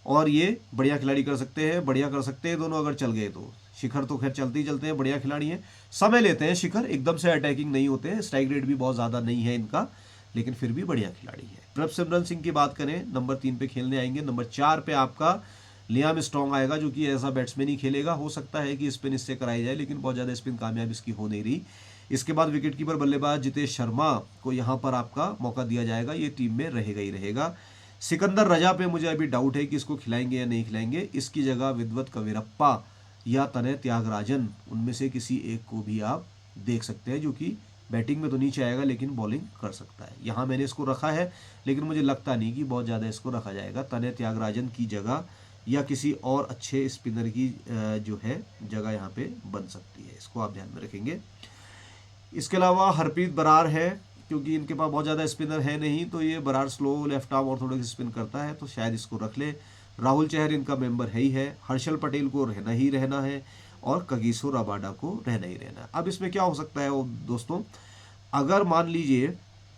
और ये बढ़िया खिलाड़ी कर सकते हैं, बढ़िया कर सकते हैं दोनों अगर चल गए तो। शिखर तो खैर चलते ही चलते हैं, बढ़िया खिलाड़ी हैं, समय लेते हैं शिखर, एकदम से अटैकिंग नहीं होते हैं, स्ट्राइक रेट भी बहुत ज़्यादा नहीं है इनका, लेकिन फिर भी बढ़िया खिलाड़ी है। प्रभसिमरन सिंह की बात करें, नंबर 3 पे खेलने आएंगे। नंबर 4 पे आपका लियाम स्ट्रॉन्ग आएगा, जो कि ऐसा बैट्समैन ही खेलेगा। हो सकता है कि स्पिन इससे कराई जाए, लेकिन बहुत ज़्यादा स्पिन कामयाब इसकी हो नहीं रही। इसके बाद विकेटकीपर बल्लेबाज जितेश शर्मा को यहाँ पर आपका मौका दिया जाएगा, ये टीम में रहेगा ही रहेगा। सिकंदर रजा पे मुझे अभी डाउट है कि इसको खिलाएंगे या नहीं खिलाएंगे। इसकी जगह विद्वत कवीरप्पा या तनय त्यागराजन, उनमें से किसी एक को भी आप देख सकते हैं, जो कि बैटिंग में तो नीचे आएगा लेकिन बॉलिंग कर सकता है। यहाँ मैंने इसको रखा है, लेकिन मुझे लगता नहीं कि बहुत ज़्यादा इसको रखा जाएगा। तनय त्यागराजन की जगह या किसी और अच्छे स्पिनर की जो है जगह यहाँ पे बन सकती है, इसको आप ध्यान में रखेंगे। इसके अलावा हरप्रीत बरार है, क्योंकि इनके पास बहुत ज़्यादा स्पिनर है नहीं, तो ये Brar slow left arm orthodox spin करता है, तो शायद इसको रख ले। राहुल चहर इनका मेंबर है ही है, हर्षल पटेल को रहना ही रहना है, और कगिसो रबाडा को रहना ही रहना है। अब इसमें क्या हो सकता है दोस्तों, अगर मान लीजिए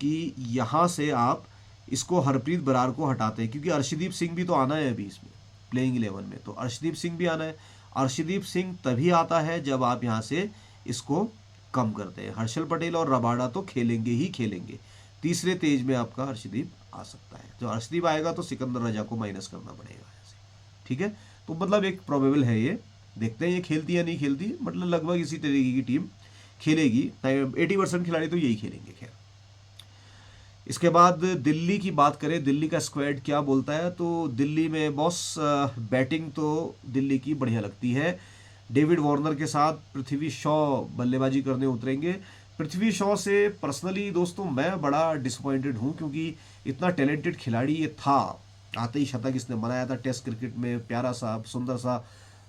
कि यहाँ से आप इसको हरप्रीत बरार को हटाते हैं, क्योंकि अर्शदीप सिंह भी तो आना है अभी इसमें प्लेइंग 11 में, तो अर्शदीप सिंह भी आना है। अर्शदीप सिंह तभी आता है जब आप यहाँ से इसको कम करते हैं। हर्षल पटेल और रबाडा तो खेलेंगे ही खेलेंगे, तीसरे तेज में आपका अर्शदीप आ सकता है। जो अर्शदीप आएगा तो सिकंदर रजा को माइनस करना पड़ेगा ऐसे, ठीक है। तो मतलब एक प्रोबेबल है ये, देखते हैं ये खेलती या नहीं खेलती, मतलब लगभग इसी तरीके की टीम खेलेगी। 80% खिलाड़ी तो यही खेलेंगे। खैर, इसके बाद दिल्ली की बात करें, दिल्ली का स्क्वाड क्या बोलता है, तो दिल्ली में बॉस बैटिंग तो दिल्ली की बढ़िया लगती है। डेविड वार्नर के साथ पृथ्वी शॉ बल्लेबाजी करने उतरेंगे। पृथ्वी शॉ से पर्सनली दोस्तों मैं बड़ा डिसअपॉइंटेड हूं, क्योंकि इतना टैलेंटेड खिलाड़ी ये था, आते ही शतक इसने बनाया था टेस्ट क्रिकेट में, प्यारा सा सुंदर सा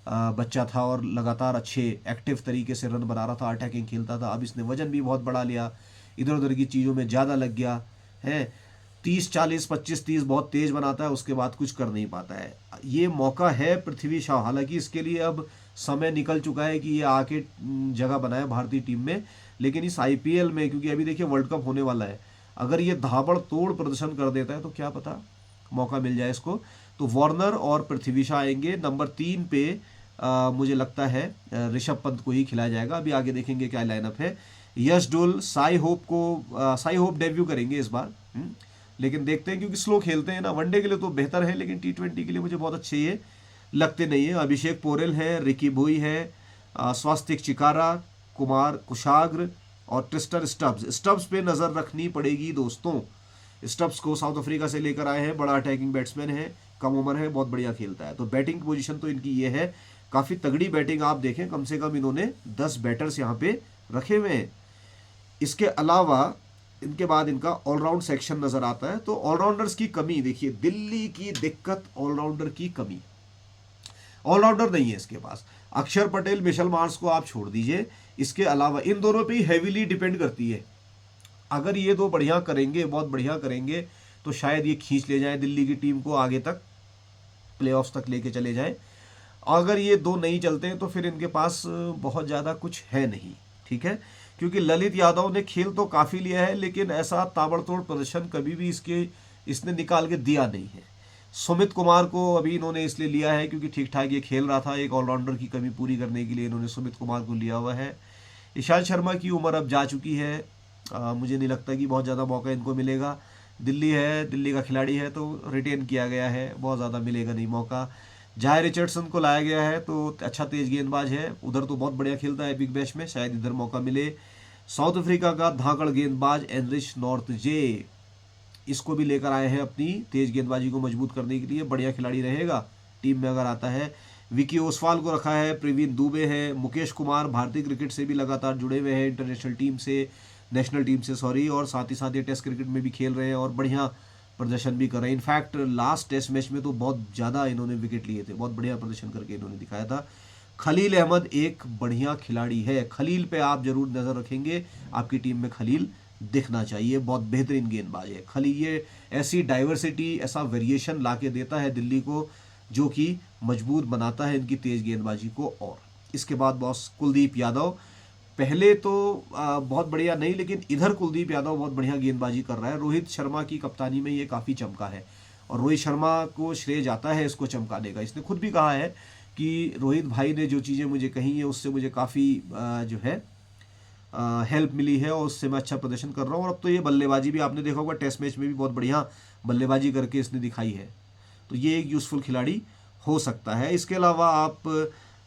बच्चा था और लगातार अच्छे एक्टिव तरीके से रन बना रहा था, अटैकिंग खेलता था। अब इसने वजन भी बहुत बढ़ा लिया, इधर उधर की चीज़ों में ज़्यादा लग गया है। 30 40 25 30 बहुत तेज बनाता है, उसके बाद कुछ कर नहीं पाता है। ये मौका है पृथ्वी शॉ, हालांकि इसके लिए अब समय निकल चुका है कि ये आके जगह बनाए भारतीय टीम में, लेकिन इस IPL में, क्योंकि अभी देखिए वर्ल्ड कप होने वाला है, अगर ये धाबड़ तोड़ प्रदर्शन कर देता है तो क्या पता मौका मिल जाए इसको। तो वार्नर और पृथ्वी शॉ आएंगे। नंबर 3 पे मुझे लगता है ऋषभ पंत को ही खिलाया जाएगा। अभी आगे देखेंगे क्या लाइनअप है। यश डोल, साई होप डेब्यू करेंगे इस बार, लेकिन देखते हैं, क्योंकि स्लो खेलते हैं ना। वनडे के लिए तो बेहतर है, लेकिन T20 के लिए मुझे बहुत अच्छे ये लगते नहीं है। अभिषेक पोरेल है, रिकी भोई है, स्वास्तिक चिकारा, कुमार कुशाग्र और ट्रिस्टर स्टब्स पे नज़र रखनी पड़ेगी दोस्तों। स्टब्स को साउथ अफ्रीका से लेकर आए हैं, बड़ा अटैकिंग बैट्समैन है, कम उम्र है, बहुत बढ़िया खेलता है। तो बैटिंग पोजीशन तो इनकी ये है, काफ़ी तगड़ी बैटिंग। आप देखें, कम से कम इन्होंने 10 बैटर्स यहाँ पे रखे हुए हैं। इसके अलावा इनके बाद इनका ऑलराउंड सेक्शन नज़र आता है। तो ऑलराउंडर्स की कमी देखिए, दिल्ली की दिक्कत ऑलराउंडर की कमी, ऑलराउंडर नहीं है इसके पास। अक्षर पटेल, मिशेल मार्श को आप छोड़ दीजिए, इसके अलावा इन दोनों पे ही हैवीली डिपेंड करती है। अगर ये दो बढ़िया करेंगे, बहुत बढ़िया करेंगे, तो शायद ये खींच ले जाए दिल्ली की टीम को आगे तक, प्लेऑफ्स तक लेके चले जाए। अगर ये दो नहीं चलते हैं तो फिर इनके पास बहुत ज़्यादा कुछ है नहीं, ठीक है। क्योंकि ललित यादव ने खेल तो काफ़ी लिया है, लेकिन ऐसा ताबड़तोड़ प्रदर्शन कभी भी इसने निकाल के दिया नहीं है। सुमित कुमार को अभी इन्होंने इसलिए लिया है क्योंकि ठीक ठाक ये खेल रहा था, एक ऑलराउंडर की कमी पूरी करने के लिए इन्होंने सुमित कुमार को लिया हुआ है। ईशांत शर्मा की उम्र अब जा चुकी है, मुझे नहीं लगता कि बहुत ज़्यादा मौका इनको मिलेगा। दिल्ली है, दिल्ली का खिलाड़ी है, तो रिटेन किया गया है, बहुत ज़्यादा मिलेगा नहीं मौका। जाय रिचर्डसन को लाया गया है, तो अच्छा तेज गेंदबाज है, उधर तो बहुत बढ़िया खेलता है बिग बैश में, शायद इधर मौका मिले। साउथ अफ्रीका का धाकड़ गेंदबाज एनरिच नॉर्थजे, इसको भी लेकर आए हैं अपनी तेज गेंदबाजी को मजबूत करने के लिए, बढ़िया खिलाड़ी रहेगा टीम में अगर आता है। विकी ओसवाल को रखा है, प्रवीण दुबे है, मुकेश कुमार भारतीय क्रिकेट से भी लगातार जुड़े हुए हैं, इंटरनेशनल टीम से, नेशनल टीम से सॉरी, और साथ ही साथ ये टेस्ट क्रिकेट में भी खेल रहे हैं और बढ़िया प्रदर्शन भी कर रहे हैं। इनफैक्ट लास्ट टेस्ट मैच में तो बहुत ज़्यादा इन्होंने विकेट लिए थे, बहुत बढ़िया प्रदर्शन करके इन्होंने दिखाया था। खलील अहमद एक बढ़िया खिलाड़ी है, खलील पे आप जरूर नज़र रखेंगे, आपकी टीम में खलील दिखना चाहिए, बहुत बेहतरीन गेंदबाज है खलील। ये ऐसी डाइवर्सिटी, ऐसा वेरिएशन ला के देता है दिल्ली को, जो कि मजबूत बनाता है इनकी तेज़ गेंदबाजी को। और इसके बाद बॉस कुलदीप यादव, पहले तो बहुत बढ़िया नहीं, लेकिन इधर कुलदीप यादव बहुत बढ़िया गेंदबाजी कर रहा है। रोहित शर्मा की कप्तानी में ये काफ़ी चमका है, और रोहित शर्मा को श्रेय जाता है इसको चमकाने का। इसने खुद भी कहा है कि रोहित भाई ने जो चीज़ें मुझे कही हैं उससे मुझे काफ़ी जो है हेल्प मिली है, और उससे मैं अच्छा प्रदर्शन कर रहा हूँ। और अब तो ये बल्लेबाजी भी आपने देखा होगा, टेस्ट मैच में भी बहुत बढ़िया बल्लेबाजी करके इसने दिखाई है, तो ये एक यूज़फुल खिलाड़ी हो सकता है। इसके अलावा आप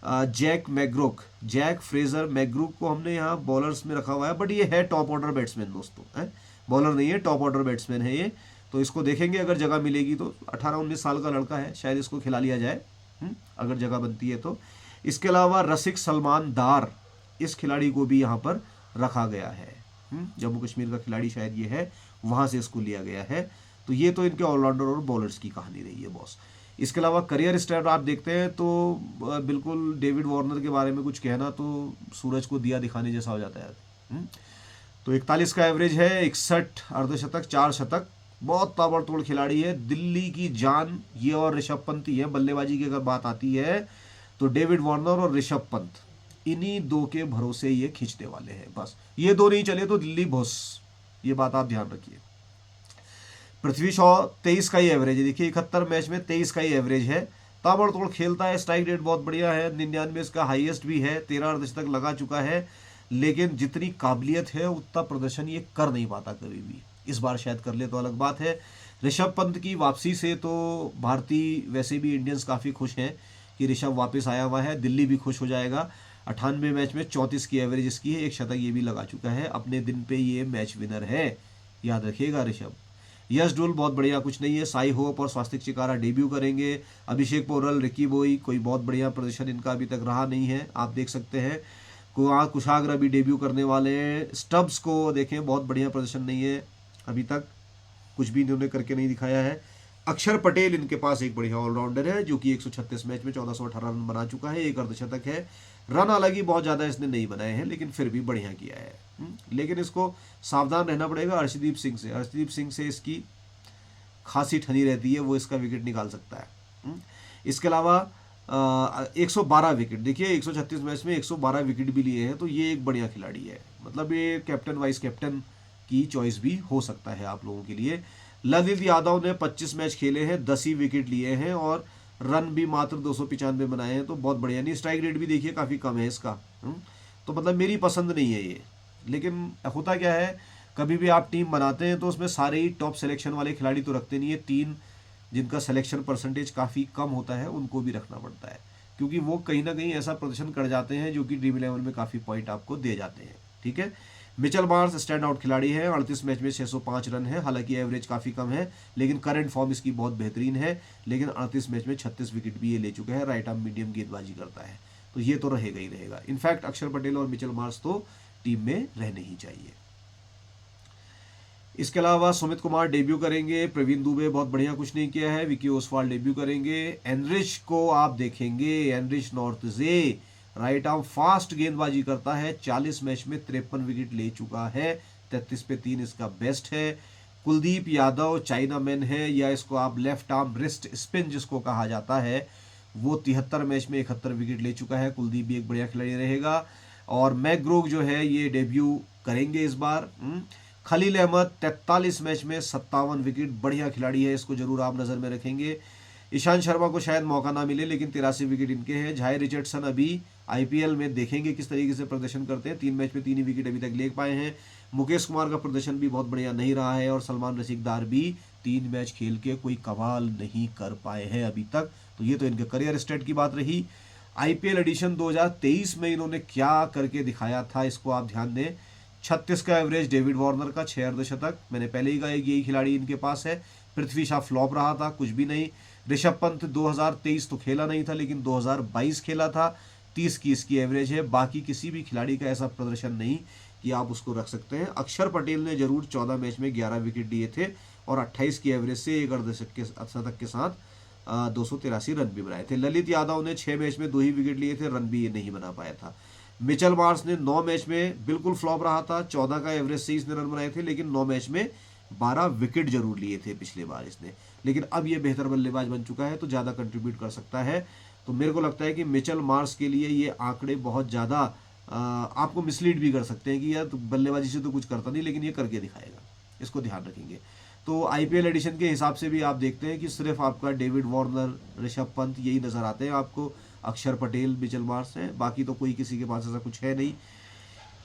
जैक फ्रेजर मैग्रुक को हमने यहाँ बॉलर्स में रखा हुआ है, बट ये है टॉप ऑर्डर बैट्समैन दोस्तों, है बॉलर नहीं है, टॉप ऑर्डर बैट्समैन है ये। तो इसको देखेंगे अगर जगह मिलेगी तो। 18-19 साल का लड़का है, शायद इसको खिला लिया जाए अगर जगह बनती है तो। इसके अलावा रसिक सलमान डार, इस खिलाड़ी को भी यहाँ पर रखा गया है। जम्मू कश्मीर का खिलाड़ी शायद ये है, वहाँ से इसको लिया गया है। तो ये तो इनके ऑलराउंडर और बॉलर्स की कहानी रही है बॉस। इसके अलावा करियर स्टार्ट आप देखते हैं तो बिल्कुल डेविड वार्नर के बारे में कुछ कहना तो सूरज को दिया दिखाने जैसा हो जाता है। तो 41 का एवरेज है, 61 अर्धशतक, 4 शतक, बहुत ताबड़तोड़ खिलाड़ी है, दिल्ली की जान ये और ऋषभ पंत ही है। बल्लेबाजी की अगर बात आती है तो डेविड वार्नर और ऋषभ पंत, इन्हीं दो के भरोसे ये खींचने वाले हैं बस। ये दो नहीं चले तो दिल्ली भोस, ये बात आप ध्यान रखिए। पृथ्वी शॉ 23 का ही एवरेज है, देखिए 71 मैच में 23 का ही एवरेज है। ताबड़तोड़ खेलता है, स्ट्राइक रेट बहुत बढ़िया है, 99 इसका हाईएस्ट भी है, 13 अर्धशतक लगा चुका है। लेकिन जितनी काबिलियत है उतना प्रदर्शन ये कर नहीं पाता कभी भी। इस बार शायद कर ले तो अलग बात है। ऋषभ पंत की वापसी से तो भारतीय वैसे भी इंडियंस काफ़ी खुश हैं कि ऋषभ वापस आया हुआ है, दिल्ली भी खुश हो जाएगा। 98 मैच में 34 की एवरेज इसकी है, 1 शतक ये भी लगा चुका है, अपने दिन पे ये मैच विनर है, याद रखिएगा ऋषभ। यश डोल बहुत बढ़िया कुछ नहीं है, साई होप और स्वास्तिक चिकारा डेब्यू करेंगे। अभिषेक पोरल, रिकी बॉय, कोई बहुत बढ़िया प्रदर्शन इनका अभी तक रहा नहीं है, आप देख सकते हैं। कुशाग्र भी डेब्यू करने वाले हैं। स्टब्स को देखें, बहुत बढ़िया प्रदर्शन नहीं है, अभी तक कुछ भी इन्होंने करके नहीं दिखाया है। अक्षर पटेल इनके पास एक बढ़िया ऑलराउंडर है जो कि 136 मैच में 1418 रन बना चुका है, 1 अर्धशतक है। रन हालांकि बहुत ज़्यादा इसने नहीं बनाए हैं लेकिन फिर भी बढ़िया किया है। लेकिन इसको सावधान रहना पड़ेगा अर्शदीप सिंह से। अर्शदीप सिंह से इसकी खासी ठनी रहती है, वो इसका विकेट निकाल सकता है। इसके अलावा 112 विकेट, देखिए 136 मैच में 112 विकेट भी लिए हैं, तो ये एक बढ़िया खिलाड़ी है। मतलब ये कैप्टन वाइस कैप्टन की चॉइस भी हो सकता है आप लोगों के लिए। ललित यादव ने 25 मैच खेले हैं, 10 ही विकेट लिए हैं और रन भी मात्र 295 बनाए हैं, तो बहुत बढ़िया नहीं। स्ट्राइक रेट भी देखिए काफ़ी कम है इसका। तो मतलब मेरी पसंद नहीं है ये। लेकिन होता क्या है, कभी भी आप टीम बनाते हैं तो उसमें सारे ही टॉप सिलेक्शन वाले खिलाड़ी तो रखते नहीं है, 3 जिनका सिलेक्शन परसेंटेज काफ़ी कम होता है उनको भी रखना पड़ता है, क्योंकि वो कहीं ना कहीं ऐसा प्रदर्शन कर जाते हैं जो कि ड्रीम 11 में काफ़ी पॉइंट आपको दे जाते हैं। ठीक है, मिचेल मार्श स्टैंड आउट खिलाड़ी है, 38 मैच में 605 रन है, हालांकि एवरेज काफ़ी कम है लेकिन करंट फॉर्म इसकी बहुत बेहतरीन है। लेकिन 38 मैच में 36 विकेट भी ये ले चुका है, राइट आर्म मीडियम गेंदबाजी करता है, तो ये तो रहेगा ही रहेगा। इनफैक्ट अक्षर पटेल और मिचेल मार्श तो टीम में रहने ही चाहिए। इसके अलावा सुमित कुमार डेब्यू करेंगे, प्रवीण दुबे बहुत बढ़िया कुछ नहीं किया है, विकी ओसवाल डेब्यू करेंगे। एनरिच को आप देखेंगे, एनरिच नॉर्थजे राइट आर्म फास्ट गेंदबाजी करता है, 40 मैच में 53 विकेट ले चुका है, 33 पे 3 इसका बेस्ट है। कुलदीप यादव चाइना मैन है, या इसको आप लेफ्ट आर्म रिस्ट स्पिन जिसको कहा जाता है, वो 73 मैच में 71 विकेट ले चुका है। कुलदीप भी एक बढ़िया खिलाड़ी रहेगा। और मैग्रोग जो है ये डेब्यू करेंगे इस बार। खलील अहमद 43 मैच में 57 विकेट, बढ़िया खिलाड़ी है, इसको जरूर आप नज़र में रखेंगे। ईशांत शर्मा को शायद मौका ना मिले लेकिन 83 विकेट इनके हैं। झाई रिचर्डसन अभी आईपीएल में देखेंगे किस तरीके से प्रदर्शन करते हैं, 3 मैच में 3 ही विकेट अभी तक ले पाए हैं। मुकेश कुमार का प्रदर्शन भी बहुत बढ़िया नहीं रहा है और सलमान रसिकदार भी 3 मैच खेल के कोई कमाल नहीं कर पाए हैं अभी तक। तो ये तो इनके करियर स्टेट की बात रही। आईपीएल एडिशन 2023 में इन्होंने क्या करके दिखाया था इसको आप ध्यान दें। 36 का एवरेज डेविड वार्नर का, 6 अर्धशतक, मैंने पहले ही कहा यही खिलाड़ी इनके पास है। पृथ्वी शॉ फ्लॉप रहा था, कुछ भी नहीं। ऋषभ पंत 2023 तो खेला नहीं था लेकिन 2022 खेला था, 30 की इसकी एवरेज है। बाकी किसी भी खिलाड़ी का ऐसा प्रदर्शन नहीं कि आप उसको रख सकते हैं। अक्षर पटेल ने जरूर 14 मैच में 11 विकेट लिए थे और 28 की एवरेज से 1 अर्धशतक के साथ 283 रन भी बनाए थे। ललित यादव ने 6 मैच में 2 ही विकेट लिए थे, रन भी ये नहीं बना पाया था। मिचेल मार्श ने 9 मैच में बिल्कुल फ्लॉप रहा था, 14 का एवरेज से इसने रन बनाए थे लेकिन 9 मैच में 12 विकेट जरूर लिए थे पिछले बार इसने। लेकिन अब ये बेहतर बल्लेबाज बन चुका है तो ज़्यादा कंट्रीब्यूट कर सकता है। तो मेरे को लगता है कि मिचेल मार्श के लिए ये आंकड़े बहुत ज़्यादा आपको मिसलीड भी कर सकते हैं कि यार तो बल्लेबाजी से तो कुछ करता नहीं लेकिन ये करके दिखाएगा, इसको ध्यान रखेंगे। तो आईपीएल एडिशन के हिसाब से भी आप देखते हैं कि सिर्फ आपका डेविड वार्नर, ऋषभ पंत यही नज़र आते हैं आपको, अक्षर पटेल, मिचेल मार्श है, बाकी तो कोई किसी के पास ऐसा कुछ है नहीं।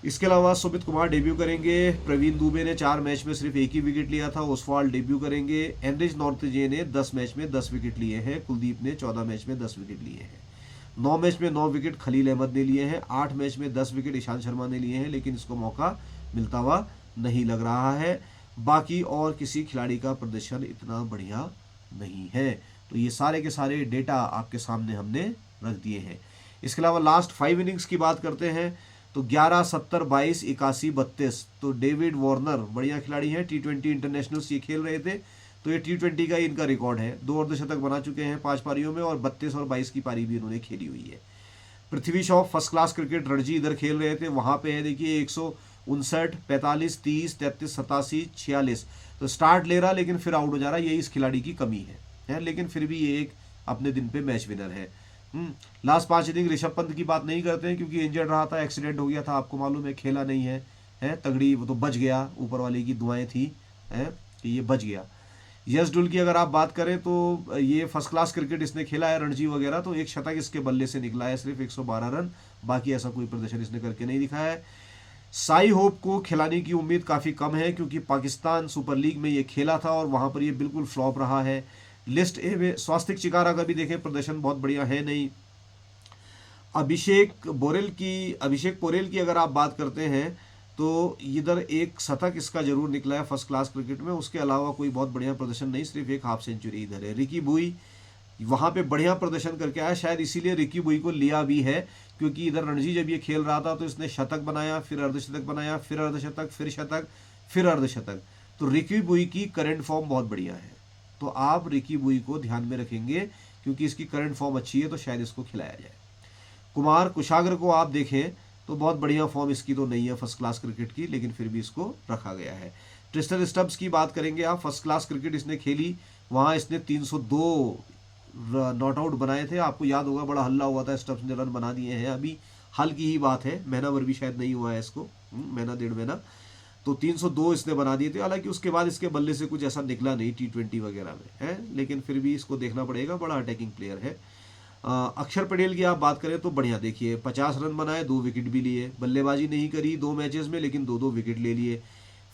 इसके अलावा सुमित कुमार डेब्यू करेंगे। प्रवीण दुबे ने 4 मैच में सिर्फ 1 ही विकेट लिया था, ओसवाल डेब्यू करेंगे। एनरिच नॉर्थजे ने 10 मैच में 10 विकेट लिए हैं, कुलदीप ने 14 मैच में 10 विकेट लिए हैं। 9 मैच में 9 विकेट खलील अहमद ने लिए हैं, 8 मैच में 10 विकेट ईशांत शर्मा ने लिए हैं, लेकिन इसको मौका मिलता हुआ नहीं लग रहा है। बाकी और किसी खिलाड़ी का प्रदर्शन इतना बढ़िया नहीं है। तो ये सारे के सारे डेटा आपके सामने हमने रख दिए हैं। इसके अलावा लास्ट 5 इनिंग्स की बात करते हैं तो 11, 70, 22, 81, 32। तो डेविड वार्नर बढ़िया खिलाड़ी हैं, T20 इंटरनेशनल्स ये खेल रहे थे, तो ये T20 का इनका रिकॉर्ड है। 2 अर्धशतक बना चुके हैं 5 पारियों में, और 32 और 22 की पारी भी इन्होंने खेली हुई है। Prithvi Shaw first class cricket, Ranji इधर खेल रहे थे, वहाँ पे है देखिए 159, 45, 30, 33, 87, 46। तो स्टार्ट ले रहा लेकिन फिर आउट हो जा रहा, यही इस खिलाड़ी की कमी है, लेकिन फिर भी ये एक अपने दिन पे मैच विनर है। लास्ट 5 इनिंग ऋषभ पंत की बात नहीं करते हैं क्योंकि इंजर्ड रहा था, एक्सीडेंट हो गया था, आपको मालूम है, खेला नहीं है तगड़ी, वो तो बच गया, ऊपर वाले की दुआएं थी कि ये बच गया। यश डुल की अगर आप बात करें तो ये फर्स्ट क्लास क्रिकेट इसने खेला है, रणजी वगैरह, तो एक शतक इसके बल्ले से निकला है, सिर्फ 112 रन, बाकी ऐसा कोई प्रदर्शन इसने करके नहीं दिखाया है। साई होप को खिलाने की उम्मीद काफ़ी कम है क्योंकि पाकिस्तान सुपर लीग में ये खेला था और वहाँ पर ये बिल्कुल फ्लॉप रहा है। लिस्ट ए में स्वास्तिक चिकारा का भी देखें प्रदर्शन बहुत बढ़िया है नहीं। अभिषेक पोरेल की अगर आप बात करते हैं तो इधर एक शतक इसका जरूर निकला है फर्स्ट क्लास क्रिकेट में, उसके अलावा कोई बहुत बढ़िया प्रदर्शन नहीं, सिर्फ एक हाफ सेंचुरी इधर है। रिकी बुई वहाँ पे बढ़िया प्रदर्शन करके आया, शायद इसीलिए रिकी बुई को लिया भी है क्योंकि इधर रणजी जब ये खेल रहा था तो इसने शतक बनाया, फिर अर्धशतक बनाया, फिर अर्धशतक, फिर शतक, फिर अर्धशतक। तो रिकी बुई की करंट फॉर्म बहुत बढ़िया है, तो आप रिकी बुई को ध्यान में रखेंगे क्योंकि इसकी करंट फॉर्म अच्छी है, तो शायद इसको खिलाया जाए। कुमार कुशागर को आप देखें तो बहुत बढ़िया फॉर्म इसकी तो नहीं है फर्स्ट क्लास क्रिकेट की, लेकिन फिर भी इसको रखा गया है। ट्रिस्टन स्टब्स की बात करेंगे आप, फर्स्ट क्लास क्रिकेट इसने खेली, वहाँ इसने 302 नॉट आउट बनाए थे, आपको याद होगा बड़ा हल्ला हुआ था, स्टब्स ने रन बना दिए हैं, अभी हाल की ही बात है, महीना भर भी शायद नहीं हुआ है इसको, महीना 1.5 महीना, तो 302 इसने बना दिए थे। हालांकि उसके बाद इसके बल्ले से कुछ ऐसा निकला नहीं T20 वगैरह में है, लेकिन फिर भी इसको देखना पड़ेगा, बड़ा अटैकिंग प्लेयर है। अक्षर पटेल की आप बात करें तो बढ़िया देखिए 50 रन बनाए, 2 विकेट भी लिए, बल्लेबाजी नहीं करी 2 मैचेस में लेकिन 2-2 विकेट ले लिए।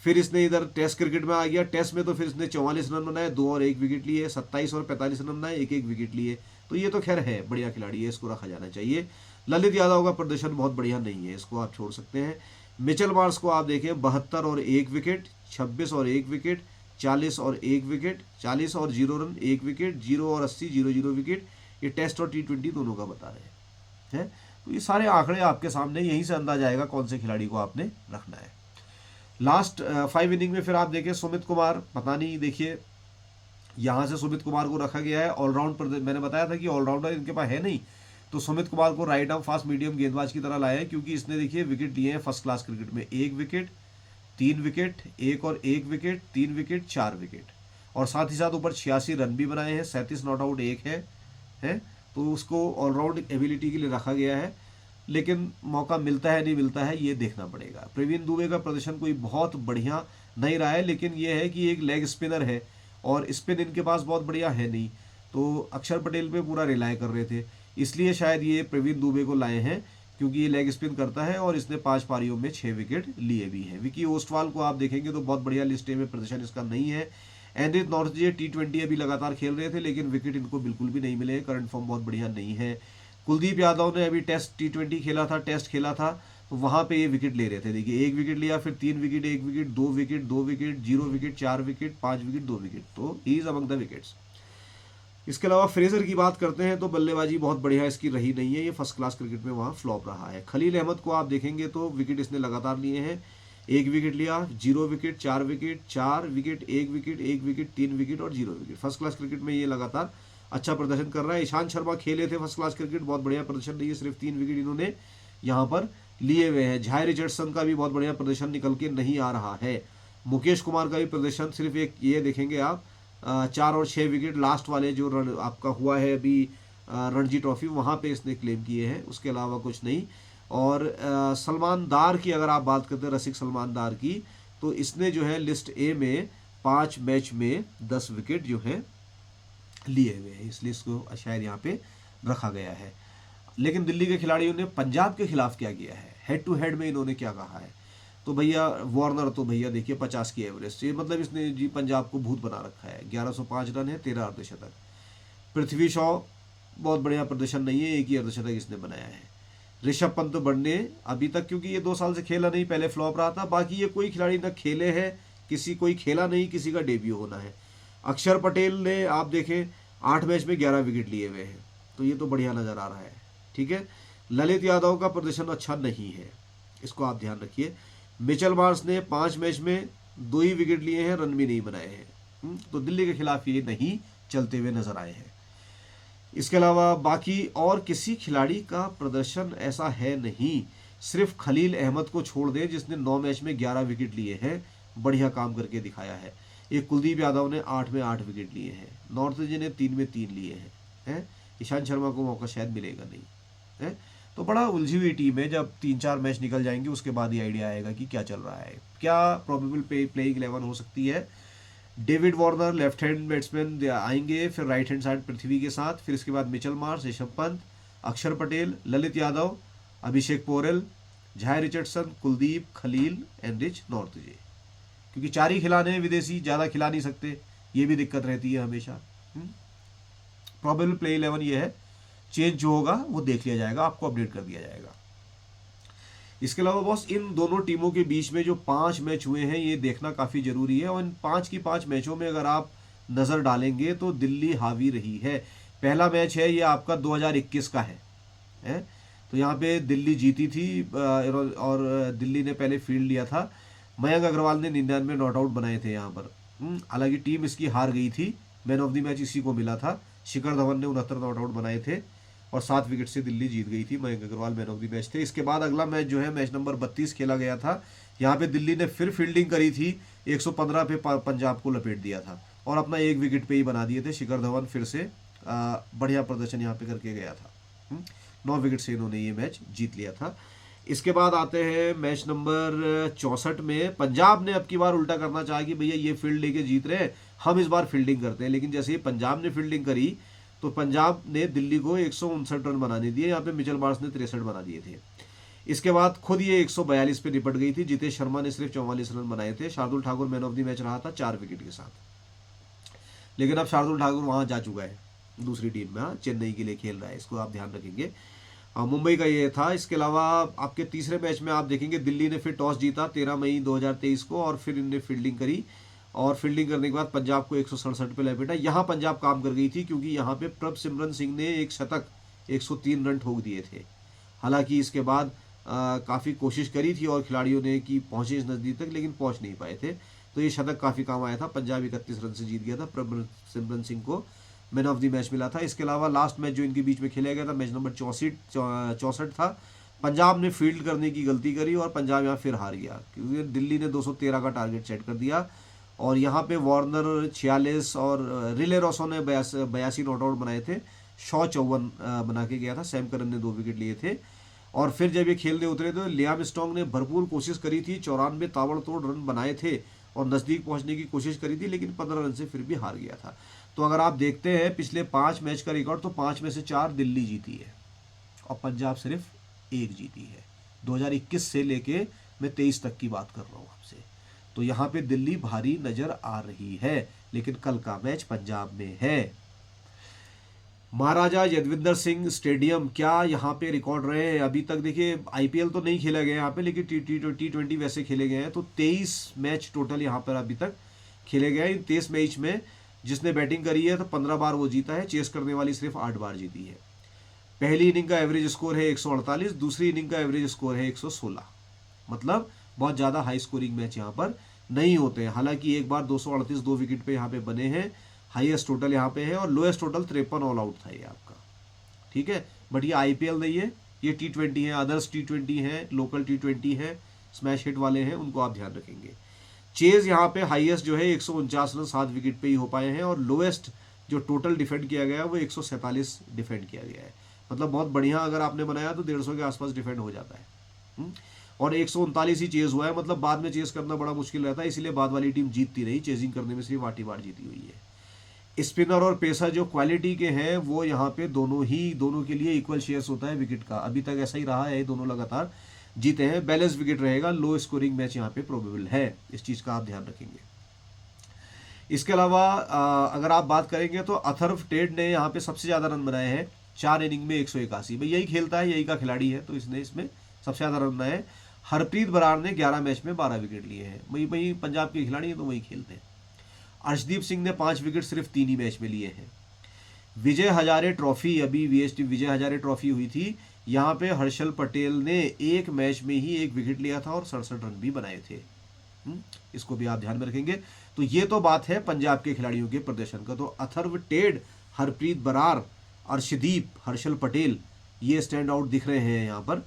फिर इसने इधर टेस्ट क्रिकेट में आ गया, टेस्ट में तो फिर इसने 44 रन बनाए, 2 और 1 विकेट लिए, 27 और 45 रन बनाए, 1-1 विकेट लिए, तो ये तो खैर है बढ़िया खिलाड़ी है, इसको रखा जाना चाहिए। ललित यादव का प्रदर्शन बहुत बढ़िया नहीं है, इसको आप छोड़ सकते हैं। मिचेल मार्श को आप देखें 72 और 1 विकेट, 26 और 1 विकेट, 40 और 1 विकेट, 40 और 0 रन 1 विकेट, 0 और 80 0-0 विकेट, ये टेस्ट और T20 दोनों का बता रहे हैं। तो ये सारे आंकड़े आपके सामने, यहीं से अंदाजा आएगा कौन से खिलाड़ी को आपने रखना है। लास्ट 5 इनिंग में फिर आप देखें सुमित कुमार, पता नहीं, देखिए यहाँ से सुमित कुमार को रखा गया है ऑलराउंड, मैंने बताया था कि ऑलराउंडर इनके पास है नहीं, तो सुमित कुमार को राइट आर्म फास्ट मीडियम गेंदबाज की तरह लाया है क्योंकि इसने देखिए विकेट लिए हैं फर्स्ट क्लास क्रिकेट में, 1 विकेट, 3 विकेट, 1 और 1 विकेट, 3 विकेट, 4 विकेट, और साथ ही साथ ऊपर 86 रन भी बनाए हैं, 37 नॉट आउट 1 है, तो उसको ऑलराउंड एबिलिटी के लिए रखा गया है, लेकिन मौका मिलता है नहीं मिलता है ये देखना पड़ेगा। प्रवीण दुबे का प्रदर्शन कोई बहुत बढ़िया नहीं रहा है, लेकिन ये है कि एक लेग स्पिनर है और स्पिन इनके पास बहुत बढ़िया है नहीं, तो अक्षर पटेल पे पूरा रिलाय कर रहे थे, इसलिए शायद ये प्रवीण दुबे को लाए हैं क्योंकि ये लेग स्पिन करता है और इसने 5 पारियों में 6 विकेट लिए भी हैं। विकी ओस्टवाल को आप देखेंगे तो बहुत बढ़िया लिस्ट में प्रदर्शन इसका नहीं है। एंड्रिक नॉर्थजे T20 अभी लगातार खेल रहे थे लेकिन विकेट इनको बिल्कुल भी नहीं मिले, करंट फॉर्म बहुत बढ़िया नहीं है। कुलदीप यादव ने अभी टेस्ट T20 खेला था, टेस्ट खेला था, तो वहाँ पे ये विकेट ले रहे थे, देखिए 1 विकेट लिया, फिर 3 wicket, 1 wicket, 2 wicket, 2 wicket, 0 wicket, 4 wicket, 5 wicket, 2 wicket, तो ही इज अमंग द विकेट्स। इसके अलावा फ्रेजर की बात करते हैं तो बल्लेबाजी बहुत बढ़िया इसकी रही नहीं है, ये फर्स्ट क्लास क्रिकेट में वहाँ फ्लॉप रहा है। खलील अहमद को आप देखेंगे तो विकेट इसने लगातार लिए हैं, 1 विकेट लिया, 0 wicket, 4 wicket, 4 wicket, 1 wicket, 1 wicket, 3 wicket और 0 विकेट। फर्स्ट क्लास क्रिकेट में ये लगातार अच्छा प्रदर्शन कर रहा है। ईशांत शर्मा खेले थे फर्स्ट क्लास क्रिकेट, बहुत बढ़िया प्रदर्शन नहीं है, सिर्फ 3 विकेट इन्होंने यहाँ पर लिए हुए हैं। झाई रिचर्डसन का भी बहुत बढ़िया प्रदर्शन निकल के नहीं आ रहा है। मुकेश कुमार का भी प्रदर्शन सिर्फ एक ये देखेंगे आप 4 और 6 विकेट लास्ट वाले जो रन आपका हुआ है अभी रणजी ट्रॉफी, वहाँ पे इसने क्लेम किए हैं, उसके अलावा कुछ नहीं। और सलमान दार की अगर आप बात करते हैं, रसिक सलमान दार की, तो इसने जो है लिस्ट ए में 5 मैच में 10 विकेट जो है लिए हुए हैं, इसलिए इसको शायद यहाँ पे रखा गया है। लेकिन दिल्ली के खिलाड़ियों ने पंजाब के खिलाफ क्या किया है, हेड टू हेड में इन्होंने क्या कहा है, तो भैया वार्नर तो भैया देखिए 50 की एवरेज से, मतलब इसने जी पंजाब को भूत बना रखा है। 1105 रन है, 13 अर्धशतक। पृथ्वी शॉ बहुत बढ़िया प्रदर्शन नहीं है, एक ही अर्धशतक इसने बनाया है। ऋषभ पंत बनने अभी तक, क्योंकि ये 2 साल से खेला नहीं, पहले फ्लॉप रहा था, बाकी ये कोई खिलाड़ी ना खेले हैं, कोई खेला नहीं, किसी का डेब्यू होना है। अक्षर पटेल ने आप देखें 8 मैच में 11 विकेट लिए हुए हैं, तो ये तो बढ़िया नज़र आ रहा है। ठीक है, ललित यादव का प्रदर्शन अच्छा नहीं है, इसको आप ध्यान रखिए। मिचेल मार्श ने 5 मैच में 2 ही विकेट लिए हैं, रन भी नहीं बनाए हैं, तो दिल्ली के खिलाफ ये नहीं चलते हुए नजर आए हैं। इसके अलावा बाकी और किसी खिलाड़ी का प्रदर्शन ऐसा है नहीं, सिर्फ खलील अहमद को छोड़ दें जिसने 9 मैच में 11 विकेट लिए हैं, बढ़िया काम करके दिखाया है। एक कुलदीप यादव ने 8 में 8 विकेट लिए हैं, नॉर्थजी ने 3 में 3 लिए हैं। ईशांत शर्मा को मौका शायद मिलेगा नहीं है। तो बड़ा उलझी हुई टीम है, जब 3-4 मैच निकल जाएंगे उसके बाद ही आइडिया आएगा कि क्या चल रहा है, क्या प्रोबेबल प्लेइंग 11 हो सकती है। David Warner left hand batsman आएंगे, फिर राइट हैंड साइड पृथ्वी के साथ, फिर इसके बाद मिचेल मार्श, ऋषभ पंत, अक्षर पटेल, ललित यादव, अभिषेक पोरेल, झाय रिचर्डसन, कुलदीप, खलील, एनरिच, नॉर्थजे। क्योंकि 4 ही खिलाने विदेशी, ज़्यादा खिला नहीं सकते, ये भी दिक्कत रहती है हमेशा। प्रोबेबल प्ले 11 ये है, चेंज जो होगा वो देख लिया जाएगा, आपको अपडेट कर दिया जाएगा। इसके अलावा बॉस इन दोनों टीमों के बीच में जो 5 मैच हुए हैं ये देखना काफ़ी ज़रूरी है, और इन 5 की 5 मैचों में अगर आप नज़र डालेंगे तो दिल्ली हावी रही है। पहला मैच है ये आपका 2021 का है? तो यहाँ पे दिल्ली जीती थी, और दिल्ली ने पहले फील्ड लिया था। मयंक अग्रवाल ने 99 नॉट आउट बनाए थे यहाँ पर। हालांकि टीम इसकी हार गई थी, मैन ऑफ द मैच इसी को मिला था। शिखर धवन ने 69 नॉट आउट बनाए थे और 7 विकेट से दिल्ली जीत गई थी। Mayank Agarwal man of the match थे। इसके बाद अगला मैच जो है मैच नंबर 32 खेला गया था। यहाँ पे दिल्ली ने फिर फील्डिंग करी थी, 115 पे पंजाब को लपेट दिया था और अपना 1 विकेट पे ही बना दिए थे। शिखर धवन फिर से बढ़िया प्रदर्शन यहाँ पे करके गया था। 9 विकेट से इन्होंने ये मैच जीत लिया था। इसके बाद आते हैं मैच नंबर 64 में। पंजाब ने अब की बार उल्टा करना चाहा कि भैया ये फील्ड लेके जीत रहे हैं, हम इस बार फील्डिंग करते हैं। लेकिन जैसे ही पंजाब ने फील्डिंग करी तो पंजाब ने दिल्ली को 159 रन बनाने दिए। यहाँ पे मिचेल मार्श ने 63 बना दिए थे। इसके बाद खुद ये 142 पे निपट गई थी। जितेश शर्मा ने सिर्फ 44 रन बनाए थे। Shardul Thakur man of the match रहा था 4 विकेट के साथ। लेकिन अब शार्दुल ठाकुर वहाँ जा चुका है दूसरी टीम में, चेन्नई के लिए खेल रहा है, इसको आप ध्यान रखेंगे। मुंबई का ये था। इसके अलावा आपके तीसरे मैच में आप देखेंगे दिल्ली ने फिर टॉस जीता 13 मई 2023 को और फिर इनने फील्डिंग करी और फील्डिंग करने के बाद पंजाब को 167 पे लपेटा। यहाँ पंजाब काम कर गई थी क्योंकि यहाँ पे प्रभसिमरन सिंह ने एक शतक 103 रन ठोक दिए थे। हालांकि इसके बाद काफ़ी कोशिश करी थी और खिलाड़ियों ने कि पहुँचे इस नज़दीक तक, लेकिन पहुँच नहीं पाए थे। तो ये शतक काफ़ी काम आया था। पंजाब 31 रन से जीत गया था। प्रभसिमरन सिंह को मैन ऑफ द मैच मिला था। इसके अलावा लास्ट मैच जो इनके बीच में खेला गया था मैच नंबर 64 था। पंजाब ने फील्ड करने की गलती करी और पंजाब यहाँ फिर हार गया क्योंकि दिल्ली ने 213 का टारगेट सेट कर दिया और यहाँ पे वार्नर 46 और रिले रॉसो ने 82 नॉट आउट बनाए थे। शॉ 54 बना के गया था। सैम करन ने 2 विकेट लिए थे और फिर जब ये खेलने उतरे तो लियाम स्टोंग ने भरपूर कोशिश करी थी, 94 ताबड़तोड़ रन बनाए थे और नज़दीक पहुँचने की कोशिश करी थी, लेकिन 15 रन से फिर भी हार गया था। तो अगर आप देखते हैं पिछले 5 मैच का रिकॉर्ड तो 5 में से 4 दिल्ली जीती है और पंजाब सिर्फ 1 जीती है। 2021 से लेके मैं 23 तक की बात कर रहा हूँ आपसे। तो यहाँ पे दिल्ली भारी नजर आ रही है, लेकिन कल का मैच पंजाब में है। महाराजा यदविंदर सिंह स्टेडियम, क्या यहाँ पे रिकॉर्ड रहे हैं अभी तक? देखिए आईपीएल तो नहीं खेला गया यहाँ पे, लेकिन T20 वैसे खेले गए हैं। तो 23 मैच टोटल यहाँ पर अभी तक खेले गए हैं। इन 23 मैच में जिसने बैटिंग करी है तो 15 बार वो जीता है। चेस करने वाली सिर्फ 8 बार जीती है। पहली इनिंग का एवरेज स्कोर है 148, दूसरी इनिंग का एवरेज स्कोर है 116। मतलब बहुत ज़्यादा हाई स्कोरिंग मैच यहाँ पर नहीं होते हैं। हालांकि एक बार 238 2 विकेट पे यहाँ पे बने हैं। हाईएस्ट टोटल यहाँ पे है और लोएस्ट टोटल 53 ऑल आउट था ये आपका। ठीक है, बट ये आईपीएल नहीं है, ये T20 है। अदर्स T20 है, लोकल T20 है, स्मैश हिट वाले हैं, उनको आप ध्यान रखेंगे। चेज यहाँ पे हाईएस्ट जो है 149 रन 7 विकेट पे ही हो पाए हैं और लोएस्ट जो टोटल डिफेंड किया गया है वो 147 डिफेंड किया गया है। मतलब बहुत बढ़िया अगर आपने बनाया तो 150 के आसपास डिफेंड हो जाता है। और 139 ही चेज हुआ है। मतलब बाद में चेज करना बड़ा मुश्किल रहता है, इसलिए बाद वाली टीम जीतती नहीं। चेजिंग करने में सिर्फ 8 बार जीती हुई है। स्पिनर और पेसर जो क्वालिटी के हैं वो यहाँ पे दोनों के लिए इक्वल शेयर्स होता है विकेट का। अभी तक ऐसा ही रहा है, दोनों लगातार जीते हैं। बैलेंस विकेट रहेगा। लो स्कोरिंग मैच यहाँ पे प्रोबेबल है, इस चीज़ का आप ध्यान रखेंगे। इसके अलावा अगर आप बात करेंगे तो अथर्व टेड ने यहाँ पे सबसे ज़्यादा रन बनाए हैं 4 इनिंग में 181। भाई यही खेलता है, यही का खिलाड़ी है, तो इसने इसमें सबसे ज़्यादा रन बनाए। हरप्रीत बराड़ ने 11 मैच में 12 विकेट लिए हैं। वही पंजाब के खिलाड़ी हैं तो वही खेलते हैं। अर्शदीप सिंह ने 5 विकेट सिर्फ 3 ही मैच में लिए हैं। विजय हजारे ट्रॉफी, अभी वीएसटी विजय हजारे ट्रॉफी हुई थी, यहाँ पे हर्षल पटेल ने एक मैच में ही 1 विकेट लिया था और 67 रन भी बनाए थे। इसको भी आप ध्यान में रखेंगे। तो ये तो बात है पंजाब के खिलाड़ियों के प्रदर्शन का। तो अथर्व टेड, हरप्रीत बराड़, अर्शदीप, हर्षल पटेल, ये स्टैंड आउट दिख रहे हैं यहाँ पर।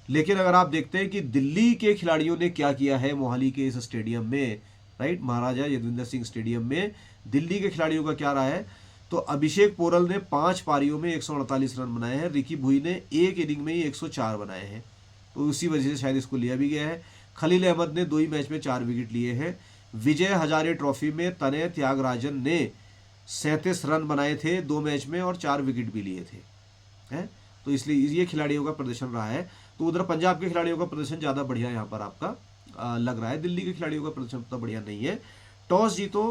लेकिन अगर आप देखते हैं कि दिल्ली के खिलाड़ियों ने क्या किया है मोहाली के इस स्टेडियम में, राइट, महाराजा यदुविंदर सिंह स्टेडियम में दिल्ली के खिलाड़ियों का क्या रहा है, तो अभिषेक पोरल ने 5 पारियों में 148 रन बनाए हैं। रिकी भुई ने 1 इनिंग में ही 104 बनाए हैं, तो उसी वजह से शायद इसको लिया भी गया है। खलील अहमद ने 2 ही मैच में 4 विकेट लिए हैं। विजय हजारे ट्रॉफी में तनय त्यागराजन ने 37 रन बनाए थे 2 मैच में और 4 विकेट भी लिए थे, हैं। तो इसलिए ये खिलाड़ियों का प्रदर्शन रहा है। तो उधर पंजाब के खिलाड़ियों का प्रदर्शन ज़्यादा बढ़िया यहाँ पर आपका लग रहा है। दिल्ली के खिलाड़ियों का प्रदर्शन उतना बढ़िया नहीं है। टॉस जीतो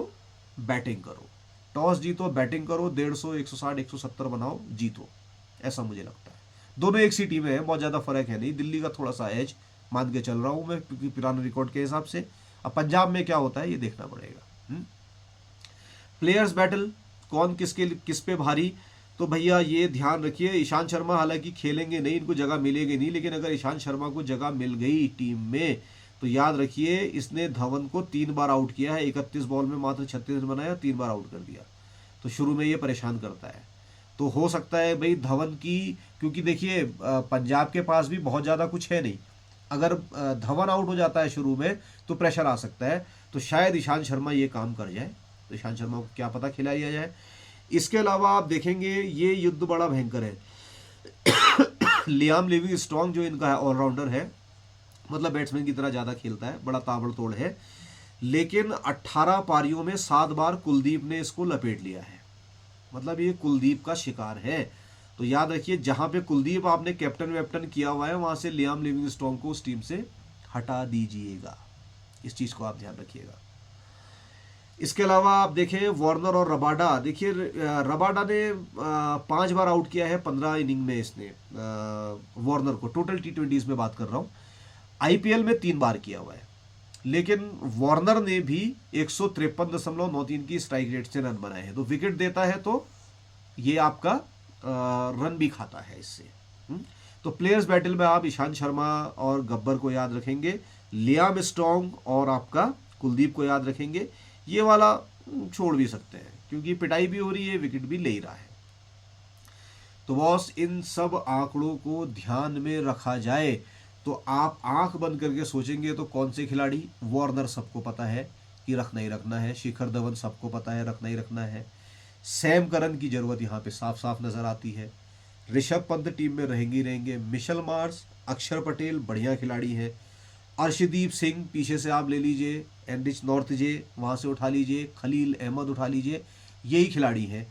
बैटिंग करो, टॉस जीतो बैटिंग करो, 150, 160, 170 बनाओ, जीतो, ऐसा मुझे लगता है। दोनों एक सी टीमें हैं, बहुत ज़्यादा फर्क है नहीं। दिल्ली का थोड़ा सा एज मान के चल रहा हूँ मैं, क्योंकि पुराने रिकॉर्ड के हिसाब से। अब पंजाब में क्या होता है ये देखना पड़ेगा। प्लेयर्स बैटल, कौन किस पे भारी, तो भैया ये ध्यान रखिए, ईशांत शर्मा हालांकि खेलेंगे नहीं, इनको जगह मिलेगी नहीं, लेकिन अगर ईशांत शर्मा को जगह मिल गई टीम में तो याद रखिए इसने धवन को 3 बार आउट किया है। 31 बॉल में मात्र 36 रन बनाया, 3 बार आउट कर दिया। तो शुरू में ये परेशान करता है। तो हो सकता है भाई धवन की, क्योंकि देखिए पंजाब के पास भी बहुत ज़्यादा कुछ है नहीं, अगर धवन आउट हो जाता है शुरू में तो प्रेशर आ सकता है। तो शायद ईशांत शर्मा ये काम कर जाए, तो ईशांत शर्मा को क्या पता खिला दिया जाए। इसके अलावा आप देखेंगे ये युद्ध बड़ा भयंकर है। लियाम लिविंगस्टोन जो इनका है ऑलराउंडर है, मतलब बैट्समैन की तरह ज़्यादा खेलता है, बड़ा ताबड़तोड़ है, लेकिन 18 पारियों में 7 बार कुलदीप ने इसको लपेट लिया है। मतलब ये कुलदीप का शिकार है। तो याद रखिए जहाँ पे कुलदीप आपने कैप्टन वैप्टन किया हुआ है वहाँ से लियाम लिविंगस्टोन को उस टीम से हटा दीजिएगा, इस चीज़ को आप ध्यान रखिएगा। इसके अलावा आप देखें वार्नर और रबाडा, देखिए रबाडा ने 5 बार आउट किया है 15 इनिंग में इसने वार्नर को, टोटल T20s में बात कर रहा हूँ। IPL में 3 बार किया हुआ है, लेकिन वार्नर ने भी 153.93 की स्ट्राइक रेट से रन बनाए हैं। तो विकेट देता है तो ये आपका रन भी खाता है इससे। तो प्लेयर्स बैटल में आप ईशांत शर्मा और गब्बर को याद रखेंगे, लियाम स्ट्रॉन्ग और आपका कुलदीप को याद रखेंगे। ये वाला छोड़ भी सकते हैं क्योंकि पिटाई भी हो रही है, विकेट भी ले ही रहा है। तो बॉस इन सब आंकड़ों को ध्यान में रखा जाए तो आप आंख बंद करके सोचेंगे तो कौन से खिलाड़ी, वार्नर सबको पता है कि रखना ही रखना है, शिखर धवन सबको पता है रखना ही रखना है, सैम करन की जरूरत यहाँ पे साफ साफ नजर आती है, ऋषभ पंत टीम में रहेंगे, मिशेल मार्श, अक्षर पटेल बढ़िया खिलाड़ी है, अर्शदीप सिंह पीछे से आप ले लीजिए, एंड्रिच नॉर्थजे वहाँ से उठा लीजिए, खलील अहमद उठा लीजिए, यही खिलाड़ी हैं।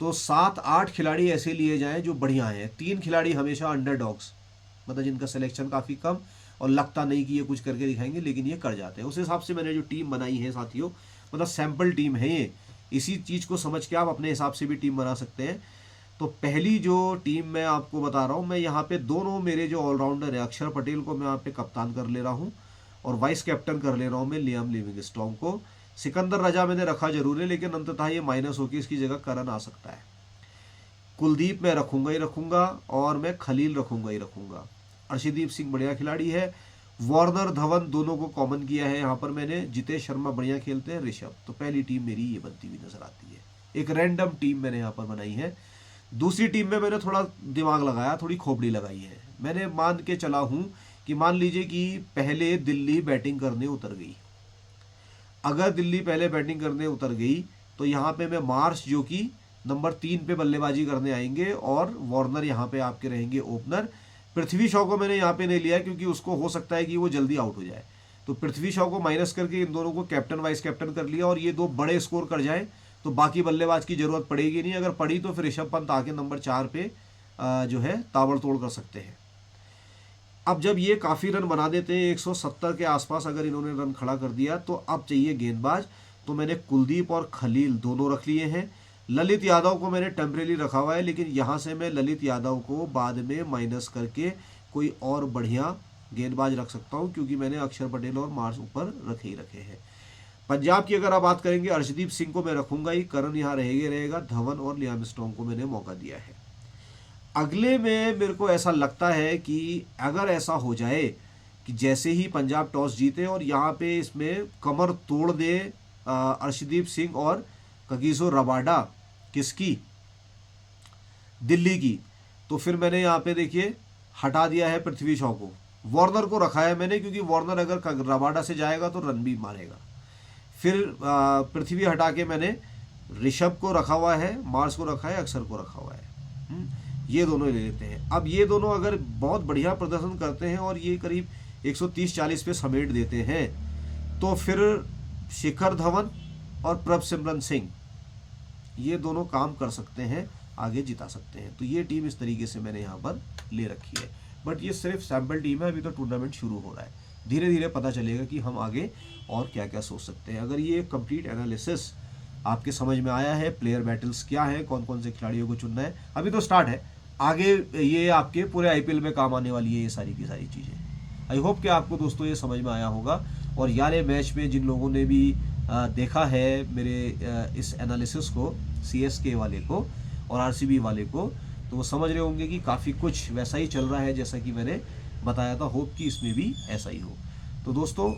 तो 7-8 खिलाड़ी ऐसे लिए जाएं जो बढ़िया हैं। 3 खिलाड़ी हमेशा अंडरडॉग्स, मतलब जिनका सिलेक्शन काफ़ी कम और लगता नहीं कि ये कुछ करके दिखाएंगे, लेकिन ये कर जाते हैं। उस हिसाब से मैंने जो टीम बनाई है साथियों, मतलब सैम्पल टीम है ये, इसी चीज़ को समझ के आप अपने हिसाब से भी टीम बना सकते हैं। तो पहली जो टीम मैं आपको बता रहा हूँ, मैं यहाँ पे दोनों मेरे जो ऑलराउंडर है, अक्षर पटेल को मैं यहाँ पे कप्तान कर ले रहा हूँ और वाइस कैप्टन कर ले रहा हूँ मैं लियाम लिविंगस्टोन को। सिकंदर रजा मैंने रखा जरूर है, लेकिन अंततः ये माइनस होकर इसकी जगह करन आ सकता है। कुलदीप मैं रखूंगा ही रखूंगा और मैं खलील रखूंगा ही रखूंगा। अर्शदीप सिंह बढ़िया खिलाड़ी है, वार्नर धवन दोनों को कॉमन किया है यहाँ पर मैंने, जितेश शर्मा बढ़िया खेलते हैं, ऋषभ। तो पहली टीम मेरी ये बनती हुई नजर आती है, एक रैंडम टीम मैंने यहाँ पर बनाई है। दूसरी टीम में मैंने थोड़ा दिमाग लगाया, थोड़ी खोपड़ी लगाई है। मैंने मान के चला हूँ कि मान लीजिए कि पहले दिल्ली बैटिंग करने उतर गई, अगर दिल्ली पहले बैटिंग करने उतर गई तो यहाँ पे मैं मार्श जो कि नंबर 3 पे बल्लेबाजी करने आएंगे और वार्नर यहाँ पे आपके रहेंगे ओपनर। पृथ्वी शॉ को मैंने यहाँ पे नहीं लिया क्योंकि उसको हो सकता है कि वो जल्दी आउट हो जाए, तो पृथ्वी शॉ को माइनस करके इन दोनों को कैप्टन वाइस कैप्टन कर लिया और ये 2 बड़े स्कोर कर जाए तो बाकी बल्लेबाज की जरूरत पड़ेगी नहीं। अगर पड़ी तो फिर ऋषभ पंत आके नंबर 4 पे जो है ताबड़तोड़ कर सकते हैं। अब जब ये काफ़ी रन बना देते हैं 170 के आसपास अगर इन्होंने रन खड़ा कर दिया, तो अब चाहिए गेंदबाज। तो मैंने कुलदीप और खलील दोनों रख लिए हैं। ललित यादव को मैंने टेम्परेरी रखा हुआ है, लेकिन यहाँ से मैं ललित यादव को बाद में माइनस करके कोई और बढ़िया गेंदबाज रख सकता हूँ, क्योंकि मैंने अक्षर पटेल और मार्श ऊपर रखे ही रखे हैं। पंजाब की अगर आप बात करेंगे, अर्शदीप सिंह को मैं रखूंगा ही, करण यहाँ रहेगा, धवन और लियाम स्टोन को मैंने मौका दिया है। अगले में मेरे को ऐसा लगता है कि अगर ऐसा हो जाए कि जैसे ही पंजाब टॉस जीते और यहाँ पे इसमें कमर तोड़ दे अर्शदीप सिंह और कगिसो रबाडा, किसकी, दिल्ली की, तो फिर मैंने यहाँ पे देखिए हटा दिया है पृथ्वी शॉ को, वार्नर को रखा है मैंने, क्योंकि वार्नर अगर रबाडा से जाएगा तो रन भी मारेगा। फिर पृथ्वी हटा के मैंने ऋषभ को रखा हुआ है, मार्स को रखा है, अक्षर को रखा हुआ है। ये दोनों ले लेते हैं। अब ये दोनों अगर बहुत बढ़िया प्रदर्शन करते हैं और ये करीब 130-40 पे समेट देते हैं, तो फिर शिखर धवन और प्रभसिमरन सिंह ये दोनों काम कर सकते हैं, आगे जिता सकते हैं। तो ये टीम इस तरीके से मैंने यहाँ पर ले रखी है। बट ये सिर्फ सैम्पल टीम है, अभी तो टूर्नामेंट शुरू हो रहा है, धीरे धीरे पता चलेगा कि हम आगे और क्या क्या सोच सकते हैं। अगर ये कंप्लीट एनालिसिस आपके समझ में आया है, प्लेयर बैटल्स क्या है, कौन कौन से खिलाड़ियों को चुनना है, अभी तो स्टार्ट है, आगे ये आपके पूरे आईपीएल में काम आने वाली है ये सारी की सारी चीज़ें। आई होप कि आपको दोस्तों ये समझ में आया होगा। और यार मैच में जिन लोगों ने भी देखा है मेरे इस एनालिसिस को, सीएसके वाले को और आरसीबी वाले को, तो वो समझ रहे होंगे कि काफ़ी कुछ वैसा ही चल रहा है जैसा कि मैंने बताया था। होप कि इसमें भी ऐसा ही हो। तो दोस्तों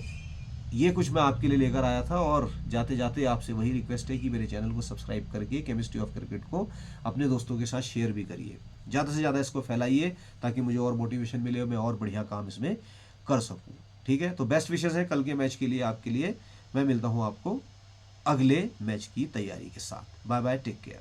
ये कुछ मैं आपके लिए लेकर आया था, और जाते जाते आपसे वही रिक्वेस्ट है कि मेरे चैनल को सब्सक्राइब करके केमिस्ट्री ऑफ क्रिकेट को अपने दोस्तों के साथ शेयर भी करिए, ज़्यादा से ज़्यादा इसको फैलाइए, ताकि मुझे और मोटिवेशन मिले और मैं और बढ़िया काम इसमें कर सकूँ। ठीक है, तो बेस्ट विशेस है कल के मैच के लिए आपके लिए। मैं मिलता हूँ आपको अगले मैच की तैयारी के साथ। Bye bye, take care.